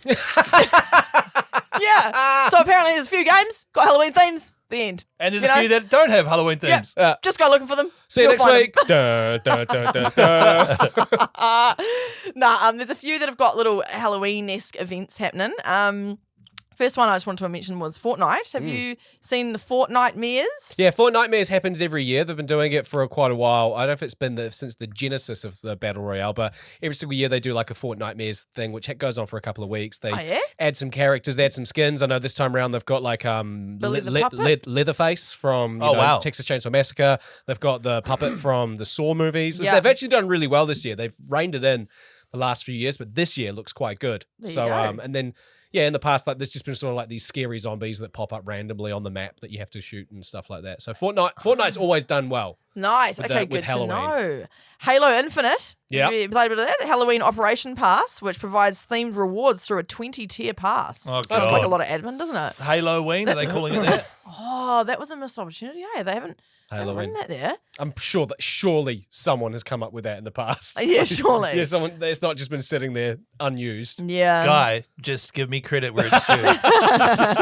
Yeah. So apparently there's a few games, got Halloween themes, the end. And there's You a know? few that don't have Halloween Yeah. themes. Just go looking for them. See you You'll next find week. Duh, duh, duh, duh, duh. them. There's a few that have got little Halloween-esque events happening. First one I just wanted to mention was Fortnite. Have you seen the Fortnite Mares? Yeah, Fortnitemares happens every year. They've been doing it for quite a while. I don't know if it's been since the genesis of the Battle Royale, but every single year they do like a Fortnitemares thing, which goes on for a couple of weeks. They Oh, yeah? add some characters, they add some skins. I know this time around they've got like Billy the Puppet? Leatherface from Wow. Texas Chainsaw Massacre. They've got the puppet from the Saw movies. Yeah. They've actually done really well this year. They've reined it in the last few years, but this year looks quite good. There you So go. and then in the past, like there's just been sort of like these scary zombies that pop up randomly on the map that you have to shoot and stuff like that. So Fortnite's always done well. Nice. With Okay, the- with good to Halloween. know. Halo Infinite. Yeah. Have you played a bit of that? Halloween Operation Pass, which provides themed rewards through a 20-tier pass. Oh, Sounds God. like a lot of admin, doesn't it? Halloween, are they calling it that? Oh, that was a missed opportunity. Hey, they haven't Halloween. written that there. I'm sure that surely someone has come up with that in the past. Yeah, surely. Yeah, someone that's not just been sitting there unused. Yeah. Guy, just give me credit where it's due.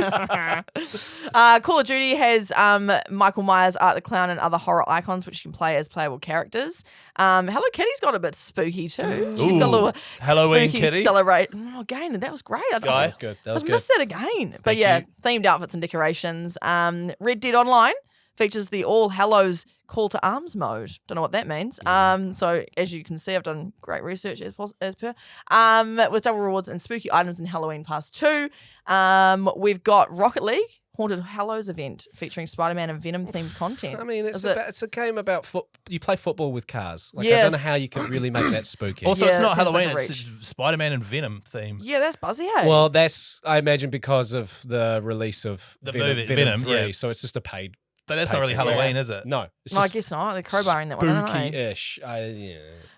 Call of Duty has Michael Myers, Art the Clown, and other horror icons which you can play as playable characters. Hello Kitty's got a bit spooky too. She's got a little Halloween spooky kitty? celebrate. Oh, again, that was great. I don't Guy? know. That's good. That was I've good. missed that again. But Thank yeah, you. themed outfits and decorations. Red Dead Online features the All Hallows Call to Arms mode. Don't know what that means. So as you can see, I've done great research as per. With double rewards and spooky items in Halloween Pass 2. We've got Rocket League, Haunted Hallows event featuring Spider-Man and Venom themed content. I mean, Is it- it's a game about you play football with cars. Like, I don't know Yes. how you can really make that spooky. Also, Yeah, it's it not seems like Halloween. a It's reach. Spider-Man and Venom theme. Yeah, that's buzzy, hey? well, that's I imagine because of the release of The Venom, movie, Venom 3, yeah. so it's just a paid. But that's not really Yeah. Halloween, is it? No, it's No, I just guess not. They're crowbarring that one, aren't they? spooky-ish. Yeah.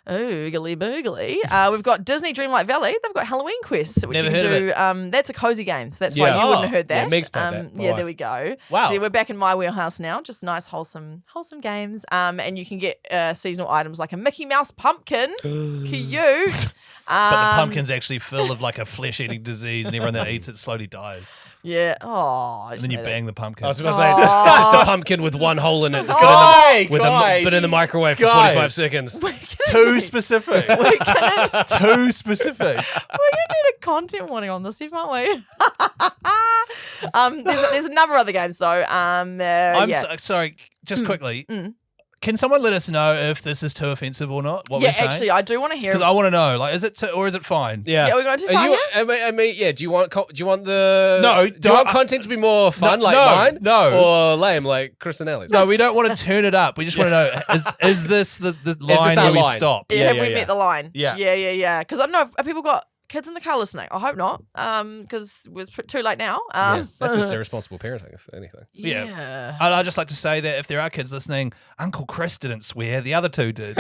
Oogly boogly. We've got Disney Dreamlight Valley. They've got Halloween quests, which Never you can heard of do. That's a cozy game, so that's Yeah. why you wouldn't Oh. have heard Yeah, that. Meg's played that, my Yeah, wife. there we go. Wow. So we're back in my wheelhouse now. Just nice, wholesome games. And you can get seasonal items like a Mickey Mouse pumpkin. Cute. But the pumpkin's actually full of like a flesh-eating disease, and everyone that eats it slowly dies. Yeah. Oh. I And just then you made that. bang the pumpkin. I was about to say it's just a pumpkin with one hole in it. That's Guy, been in the microwave for Guy. 45 seconds. Too specific. Too specific. We're gonna need a content warning on this, aren't we? There's a number of other games though. I'm yeah. sorry, just quickly. Can someone let us know if this is too offensive or not? What Yeah, we're saying? actually, I do want to hear. Because I want to know, like, is it or is it fine? Yeah. Yeah, we're going too Are far you, I mean, yeah. Do you want the? No, Do you want content to be more fun, No, like no, mine? no. Or lame, like Chris and Ellie's? No, we don't want to turn it up. We just want to know: is this the line our where we line? stop? Yeah, Yeah, have yeah, we yeah. met the line? Yeah. Yeah. Because I don't know if people got kids in the car listening. I hope not. Because it's too late now. Yeah, that's just irresponsible parenting, if anything. Yeah. I'd just like to say that if there are kids listening, Uncle Chris didn't swear; the other two did.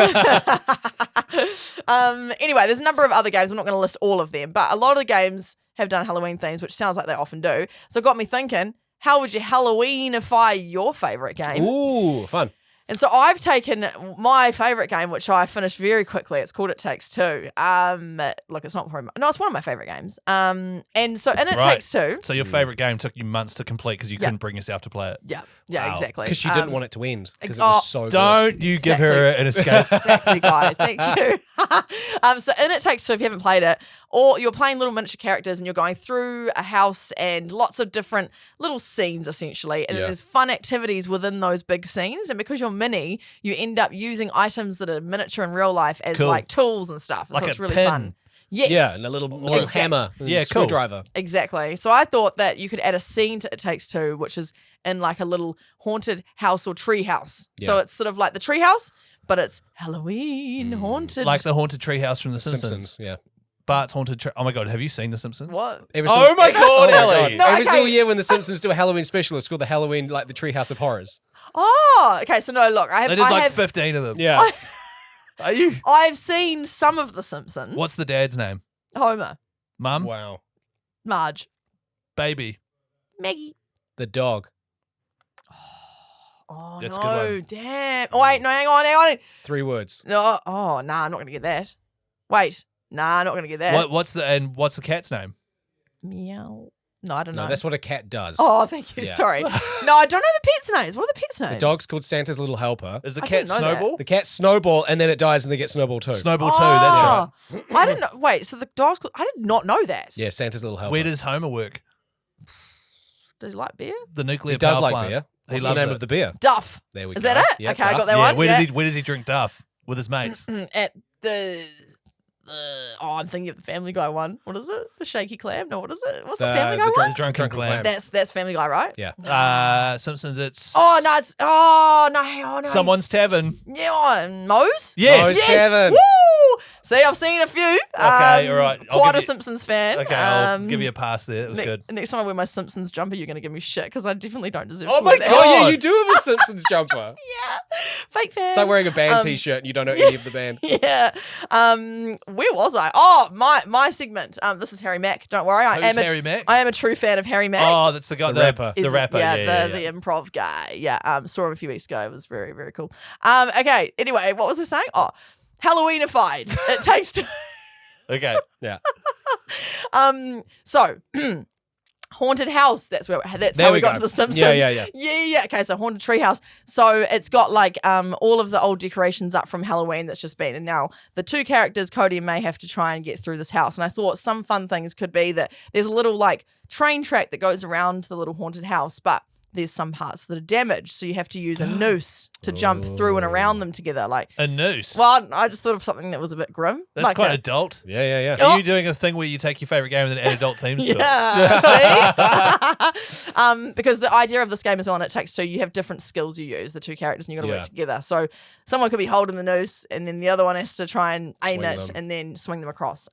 Anyway, there's a number of other games. I'm not going to list all of them, but a lot of the games have done Halloween themes, which sounds like they often do. So it got me thinking, how would you Halloweenify your favourite game? Ooh, fun. And so I've taken my favourite game, which I finished very quickly. It's called It Takes Two. Look, it's not probably it's one of my favourite games. And so in It Right. Takes Two. So your favorite game took you months to complete because you couldn't bring yourself to play it. Yeah, Wow. exactly. Because she didn't want it to end. Because it oh, was so good. Don't you give her an escape. Exactly, Guy. Thank you. So in It Takes Two, if you haven't played it, or you're playing little miniature characters and you're going through a house and lots of different little scenes, essentially, and then Yeah. there's fun activities within those big scenes. And because you're mini, you end up using items that are miniature in real life as Cool. like tools and stuff. Like so a it's really pin. fun. Yes. Yeah, and a little Exactly. hammer. And Yeah, a cool. screwdriver. Exactly. So I thought that you could add a scene to It Takes Two, which is in like a little haunted house or tree house. So Yeah. it's sort of like the tree house, but it's Halloween haunted. Like the haunted treehouse from The Simpsons. Simpsons, yeah. Bart's haunted tree. Oh my god, have you seen The Simpsons? what? Every Oh single- my God, Ellie. No, Every okay. single year when the Simpsons do a Halloween special, it's called the Halloween, like the Treehouse of Horrors. Oh, okay. So no, look, I They did like have 15 of them. Yeah. Are you? I've seen some of The Simpsons. What's the dad's name? Homer, Mum? Wow. Marge, Baby. Maggie? The dog. Oh That's a no, good one. damn! Oh wait, no, hang on. 3 words. No, oh nah, I'm not gonna get that. Wait, nah, I'm not gonna get that. What's the cat's name? Meow. No, I don't know. No, that's what a cat does. Oh, thank you. Yeah. Sorry. No, I don't know the pets' names. What are the pets' names? The dog's called Santa's Little Helper. Is the I cat didn't know that. Snowball? The cat Snowball, and then it dies, and they get Snowball too. Snowball 2, that's right. Oh, I didn't know. Wait, so the dog's called. I did not know that. Yeah, Santa's Little Helper. Where does Homer work? Does he like beer? The nuclear he does power like plant. beer. He What's the loves name it. of the beer? Duff. There we Is go. that it? Yeah, Okay, I got Duff. that Yeah, one. where yeah. does he drink Duff with his mates? At the. I'm thinking of the Family Guy one. What is it? The shaky clam? No, what is it? What's the Family Guy one? Drunken clam. That's Family Guy, right? Yeah. Simpsons, it's Oh no, it's no. Someone's Tavern. Yeah, Moe's. Yes. Moe's Yes. Tavern. Woo! See, I've seen a few. Okay, all right. I'll Quite give a you- Simpsons fan. Okay, I'll give you a pass there. It was ne- good. Next time I wear my Simpsons jumper, you're going to give me shit because I definitely don't deserve Oh to my wear that. God. Oh, yeah, you do have a Simpsons jumper. Yeah. Fake fan. It's like wearing a band t-shirt and you don't know any of the band. Yeah. Where was I? Oh, my segment. This is Harry Mack. Don't worry. Who's Harry Mack? I am a true fan of Harry Mack. Oh, that's the guy, The rapper. Is The rapper, yeah. the improv guy. Yeah. Saw him a few weeks ago. It was very, very cool. Okay. Anyway, what was I saying? Oh, Halloweenified. It takes two. Okay. Yeah. So haunted house. That's There how we we got go. to the Simpsons. Yeah. Yeah. Okay, so haunted treehouse. So it's got like all of the old decorations up from Halloween that's just been, and now the two characters, Cody and May, have to try and get through this house. And I thought some fun things could be that there's a little like train track that goes around the little haunted house, but there's some parts that are damaged, so you have to use a noose to jump through and around them together. Like, A noose. well, I just thought of something that was a bit grim. That's like quite a- adult. Yeah. Are you doing a thing where you take your favorite game and then add adult themes to it? Yeah. See? Because the idea of this game as well, and It Takes Two, you have different skills you use, the two characters, and you got to Yeah. work together. So someone could be holding the noose, and then the other one has to try and aim Swing it them. and then swing them across.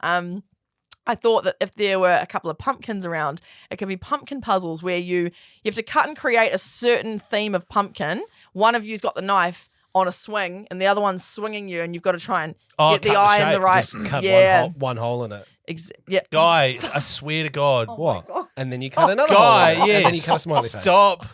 I thought that if there were a couple of pumpkins around, it could be pumpkin puzzles where you have to cut and create a certain theme of pumpkin. One of you's got the knife on a swing, and the other one's swinging you, and you've got to try and get the cut the eye in the shape. right. Just cut yeah, one hole in it. yeah. Guy, I swear to God. What? And then you cut another Guy, hole in it. yes. And then you cut a smiley face. Stop.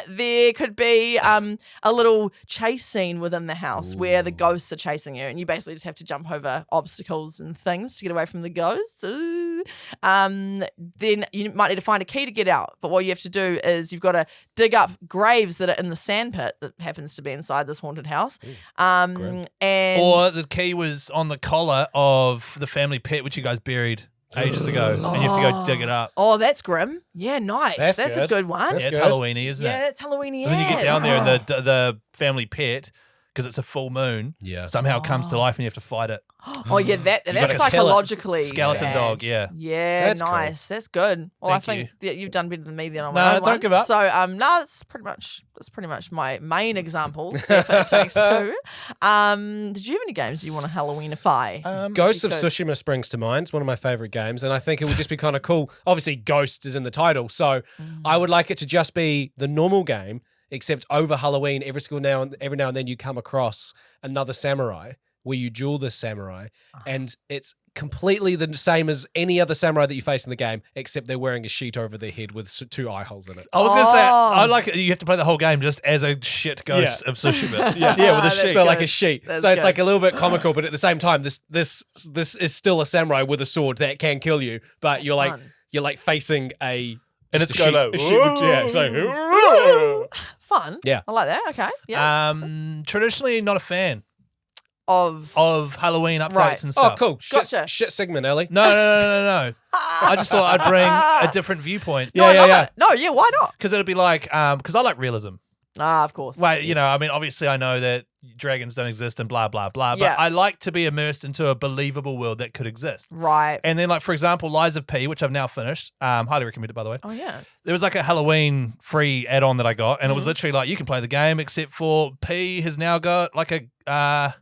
There could be a little chase scene within the house where the ghosts are chasing you, and you basically just have to jump over obstacles and things to get away from the ghosts. Ooh. Then you might need to find a key to get out, but what you have to do is you've got to dig up graves that are in the sandpit that happens to be inside this haunted house. And Or the key was on the collar of the family pet, which you guys buried ages ago, and you have to go dig it up. oh, that's grim. Yeah, nice. That's That's a good. good one. That's Yeah, it's good. Halloweeny, isn't Yeah, it? it's Halloweeny. And then you get down there and the family pet, because it's a full moon, Yeah. somehow comes to life and you have to fight it. Oh yeah, that's gotta sell it. psychologically Skeleton bad. dog, yeah. Yeah, That's cool. nice. That's good. Well, I Thank think that you've done better than me then on No, my own don't one. give up. So no, that's pretty much my main examples. If It Takes Two. Did you have any games you want to Halloweenify? Ghosts of could. Tsushima springs to mind. It's one of my favorite games, and I think it would just be kind of cool. Obviously, Ghosts is in the title, so I would like it to just be the normal game, except over Halloween, every now and then you come across another samurai where you duel this samurai, and it's completely the same as any other samurai that you face in the game, except they're wearing a sheet over their head with two eye holes in it. I was going to say, Oh. I like it. You have to play the whole game just as a shit ghost Yeah. of Tsushima. Yeah, with a That's sheet. So like good. a sheet. That's So it's good. like a little bit comical, but at the same time, this is still a samurai with a sword that can kill you, but That's you're fun. like facing a And just it's a going sheet, like, a sheet with- yeah, so Fun. Yeah. I like that. Okay. Yeah. Traditionally, not a fan of of Halloween updates Right. and oh stuff. cool, Gotcha. shit segment, Ellie. No. I just thought I'd bring a different viewpoint. no, I yeah, love yeah. it. No, yeah. Why not? Because it'd be like, because I like realism. Ah, of course. Like, you Yes. know, I mean, obviously I know that dragons don't exist and blah, blah, blah, Yeah. but I like to be immersed into a believable world that could exist. Right. And then, like, for example, Lies of P, which I've now finished, highly recommended, by the way. Oh yeah. There was like a Halloween free add-on that I got, and it Mm-hmm. was literally like, you can play the game, except for P has now got like a,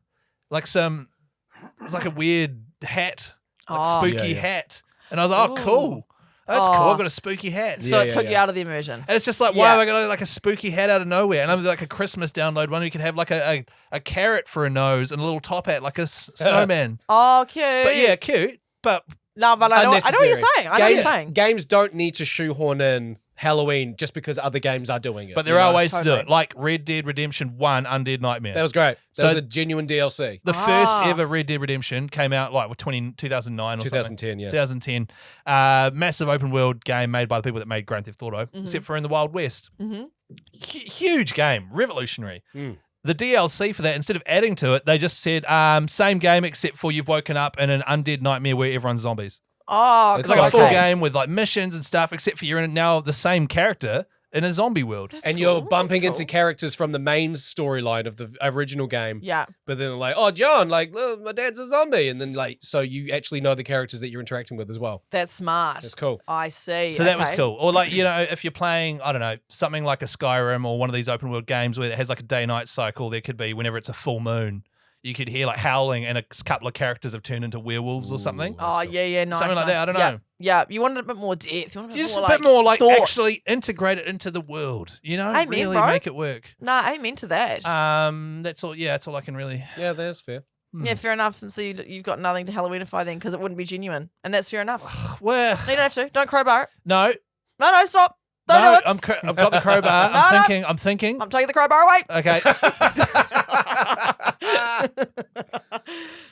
it's like a weird hat, like Oh. spooky Yeah, yeah. hat. And I was like, oh, cool. That's cool. I've got a spooky hat. So Yeah, it yeah, took you yeah. out of the immersion. And it's just like, why Yeah. have I got like a spooky hat out of nowhere? And I'm like a Christmas download one. You can have like a carrot for a nose and a little top hat, like a snowman. Oh, cute. But yeah, cute. But No, but I know what you're Unnecessary. saying. I know what you're saying. Games don't need to shoehorn in Halloween just because other games are doing it. but you there are know? ways to do Totally. it, like Red Dead Redemption 1 Undead Nightmare. That was great. That So- was a genuine DLC. the first Ah. ever Red Dead Redemption came out like with 2009 or 2010, yeah. 2010. Massive open world game made by the people that made Grand Theft Auto, except for in the Wild West. Mm-hmm. Huge game, revolutionary. Mm. The DLC for that, instead of adding to it, they just said same game except for you've woken up in an undead nightmare where everyone's zombies. Oh, It's It's like So a full cool. game with like missions and stuff, except for you're in now the same character in a zombie world. And cool. you're bumping That's into cool. characters from the main storyline of the original game. Yeah. But then they're like, oh, John, like, look, my dad's a zombie. And then, like, so you actually know the characters that you're interacting with as well. That's smart. That's cool. I see. So that was Okay. cool. Or like, you know, if you're playing, I don't know, something like a Skyrim or one of these open world games where it has like a day-night cycle, there could be whenever it's a full moon, you could hear like howling and a couple of characters have turned into werewolves or something. Oh, yeah, nice. Something like that, I don't Yeah. know. Yeah, you wanted a bit more depth. You wanted a bit Just more, a bit more like thought. actually integrate it into the world, you know, Amen, really bro. make it work. Nah, amen to that. That's all. Yeah, that's all I can really. Yeah, that's fair. Yeah, fair enough. And so you've got nothing to Halloweenify then because it wouldn't be genuine. And that's fair enough. Well, You don't have to. Don't crowbar it. no, No, stop. Don't no, do it. I've got the crowbar. No, no. I'm thinking. I'm taking the crowbar away. Okay,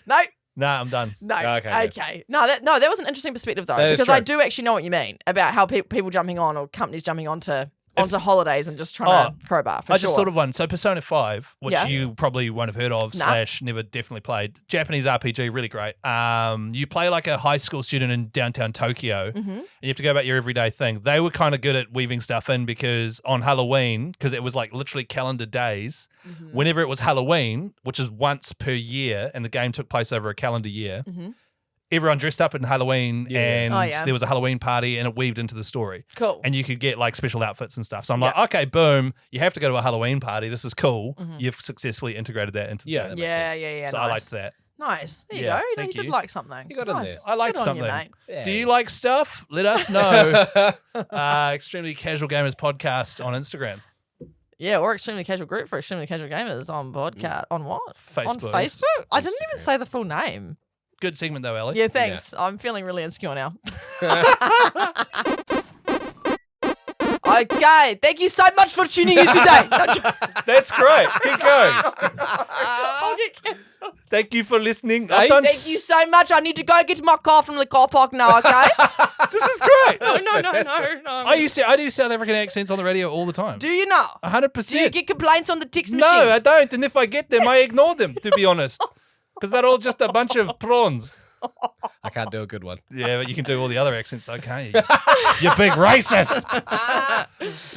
No. nah, I'm done. No. Okay, Okay. No, that was an interesting perspective though, That is because I true. do actually know what you mean about how people jumping on or companies jumping onto onto holidays and just trying to crowbar for I sure. just thought of one. So Persona 5, which Yeah. you probably won't have heard of Nah. / never definitely played. Japanese RPG, really great. You play like a high school student in downtown Tokyo, Mm-hmm. and you have to go about your everyday thing. They were kind of good at weaving stuff in because on Halloween, because it was like literally calendar days, Mm-hmm. whenever it was Halloween, which is once per year, and the game took place over a calendar year, everyone dressed up in Halloween, and Oh, yeah. there was a Halloween party, and it weaved into the story. Cool. And you could get like special outfits and stuff. So I'm Yeah. like, okay, boom, you have to go to a Halloween party. This is cool. You've successfully integrated that into the Yeah, game. that makes yeah, sense. yeah. So nice. I liked that. Nice. There you Yeah, go. You thank did you. like something. You got in nice. there. I like Good on you, something. mate. Do you like stuff? Let us know. Extremely Casual Gamers Podcast on Instagram. Yeah, or Extremely Casual Group for Extremely Casual Gamers on podcast. On what? On Facebook. Facebook? I didn't even say the full name. Good segment though, Ellie. Yeah, thanks. I'm feeling really insecure now. Okay, thank you so much for tuning in today. That's great. Keep going. I'll get cancelled. Thank you for listening. Hey, I've done Thank you so much. I need to go get my car from the car park now, okay? This is great. no. I do South African accents on the radio all the time. Do you know? 100%. Do you get complaints on the text No, machine? I don't. And if I get them, I ignore them, to be honest. Because they're all just a bunch of prawns. I can't do a good one. Yeah, but you can do all the other accents, though, can't you? You big racist.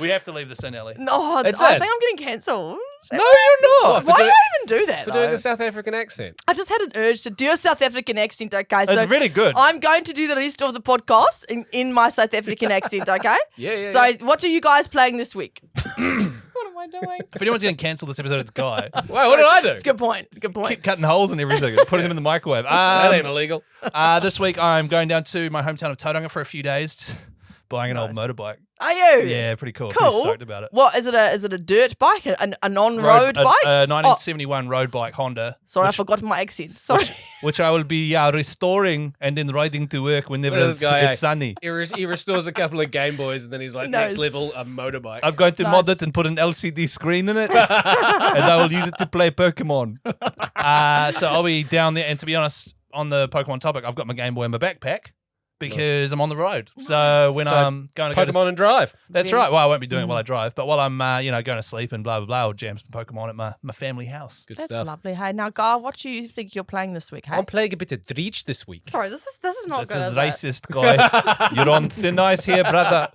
We have to leave this in, Ellie. No, It's I it. think I'm getting cancelled. No, you're not. Why do I even do that? For doing though? a South African accent. I just had an urge to do a South African accent, okay? So It's really good. I'm going to do the rest of the podcast in my South African accent, okay? Yeah. So what are you guys playing this week? What am I doing? If anyone's going to cancel this episode, it's Guy. Wait, what did I do? Good point. Good point. Keep cutting holes and everything, putting them in the microwave. That ain't illegal. This week, I'm going down to my hometown of Tauranga for a few days, buying an old motorbike. Are you? Yeah, pretty cool. Cool. Pretty stoked about it. What is it? Is it a dirt bike? A non-road a bike? 1971 road bike Honda. Sorry, I forgot my accent. Sorry. Which I will be restoring and then riding to work whenever Look at this it's, guy, it's eh? sunny. He restores a couple of Game Boys and then he's like, No, next it's- level, a motorbike. I'm going to mod Nice. it and put an LCD screen in it, and I will use it to play Pokemon. So I'll be down there, and to be honest, on the Pokemon topic, I've got my Game Boy in my backpack because I'm on the road. So when So, I'm going to go Pokemon to, and Drive. that's right. Well, I won't be doing it while I drive, but while I'm going to sleep and blah blah blah, I'll jam some Pokemon at my family house. Good That's stuff. lovely. Hey, now, Gar, what do you think you're playing this week? Hey? I'm playing a bit of Dredge this week. Sorry, this is not That good. is is it? racist, guy. You're on thin ice here, brother.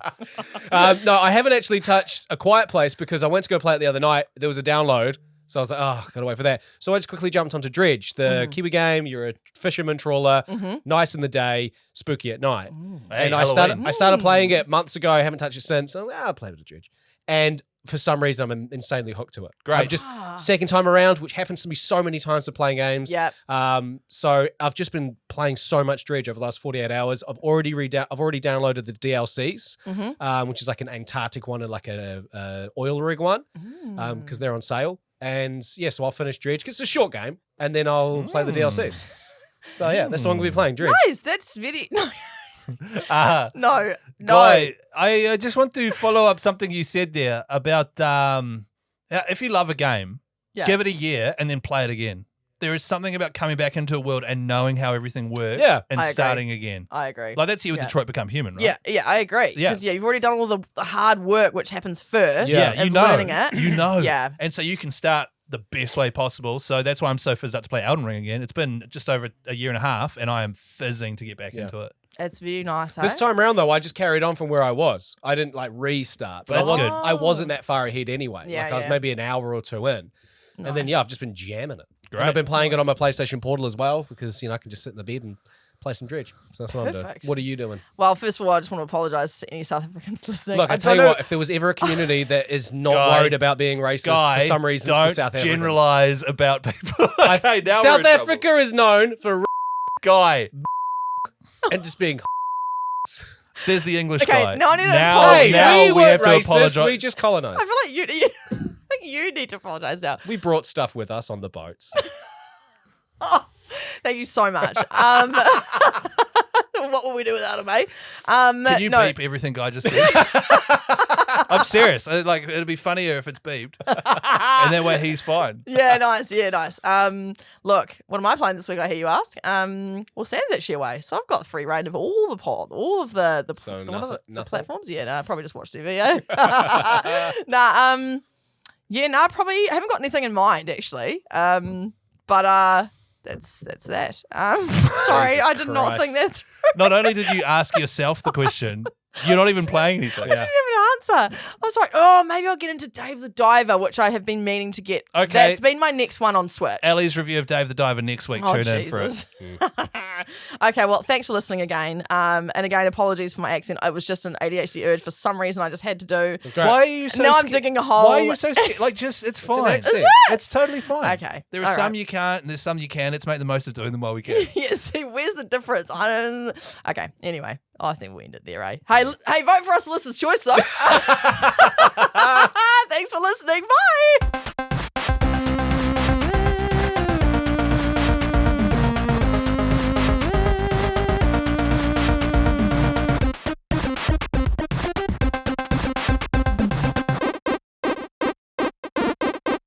No, I haven't actually touched A Quiet Place because I went to go play it the other night. There was a download. So I was like, oh, gotta wait for that. So I just quickly jumped onto Dredge, the Kiwi game. You're a fisherman trawler, nice in the day, spooky at night. Hey, And I Halloween. started playing it months ago. I haven't touched it since. So I was like, I'll play with Dredge. And for some reason, I'm insanely hooked to it. Great. Just second time around, which happens to me so many times for playing games. Yep. So I've just been playing so much Dredge over the last 48 hours. I've already downloaded the DLCs, which is like an Antarctic one and like a oil rig one, because they're on sale. And yeah, so I'll finish Dredge. 'Cause it's a short game, and then I'll play the DLCs. So yeah, that's the one we'll be playing, Dredge. Nice. That's very no. Ah. No. Guy, I just want to follow up something you said there about if you love a game, Yeah. give it a year and then play it again. There is something about coming back into a world and knowing how everything works Yeah, and I agree. starting again. I agree. Like that's you with Yeah. Detroit Become Human, right? Yeah, I agree. Yeah. Because you've already done all the hard work which happens first. Yeah, and you know. learning it. You know. Yeah. And so you can start the best way possible. So that's why I'm so fizzed up to play Elden Ring again. It's been just over a year and a half and I am fizzing to get back into it. It's very nice. This eh? time around, though, I just carried on from where I was. I didn't like restart. But That's good. I wasn't that far ahead anyway. Yeah, like I was yeah. maybe an hour or two in. And then, yeah, I've just been jamming it. Great. And I've been playing it on my PlayStation Portal as well because, I can just sit in the bed and play some Dredge. So that's what I'm Perfect. doing. What are you doing? Well, first of all, I just want to apologise to any South Africans listening. Look, I tell don't you know- what, if there was ever a community that is not Guy, worried about being racist Guy, for some reason, it's don't the South Africans. generalize about people. Okay, now we're South in trouble. Africa is known for Guy, and just being. says the English Okay, guy. now I need to now, apologize. now we we weren't have to racist. apologize. We just colonized. I feel like you I think you need to apologise now. We brought stuff with us on the boats. Thank you so much. What will we do without him, eh? Can you no. beep everything Guy just said? I'm serious. Like, it'd be funnier if it's beeped, and that way he's fine. Yeah, nice. Yeah, nice. Look, what am I playing this week? I hear you ask. Well, Sam's actually away, so I've got free reign of all of the So one of the nothing. platforms. Yeah, no, I probably just watch TV. Yeah. Probably haven't got anything in mind actually. But that's that. Sorry, Jesus I did not Christ. think that. Not only did you ask yourself the question, you're not even playing anything. Yeah. I didn't have an answer. I was like, oh, maybe I'll get into Dave the Diver, which I have been meaning to get. Okay. That's been my next one on Switch. Ellie's review of Dave the Diver next week. Oh, Tune in for it. Jesus. Okay, well, thanks for listening again. And again, apologies for my accent. It was just an ADHD urge for some reason I just had to do. It's great. Why are you so Now I'm sca- digging a hole. Why are you so scared? Like, just, it's fine. accent. Is It's totally fine. Okay, There are all some right. you can't, and there's some you can. Let's make the most of doing them while we can. Yeah, see, where's the difference? I don't. Okay, anyway, I think we end it there, eh? Hey, vote for us for Listener's Choice, though. Thanks for listening. Bye.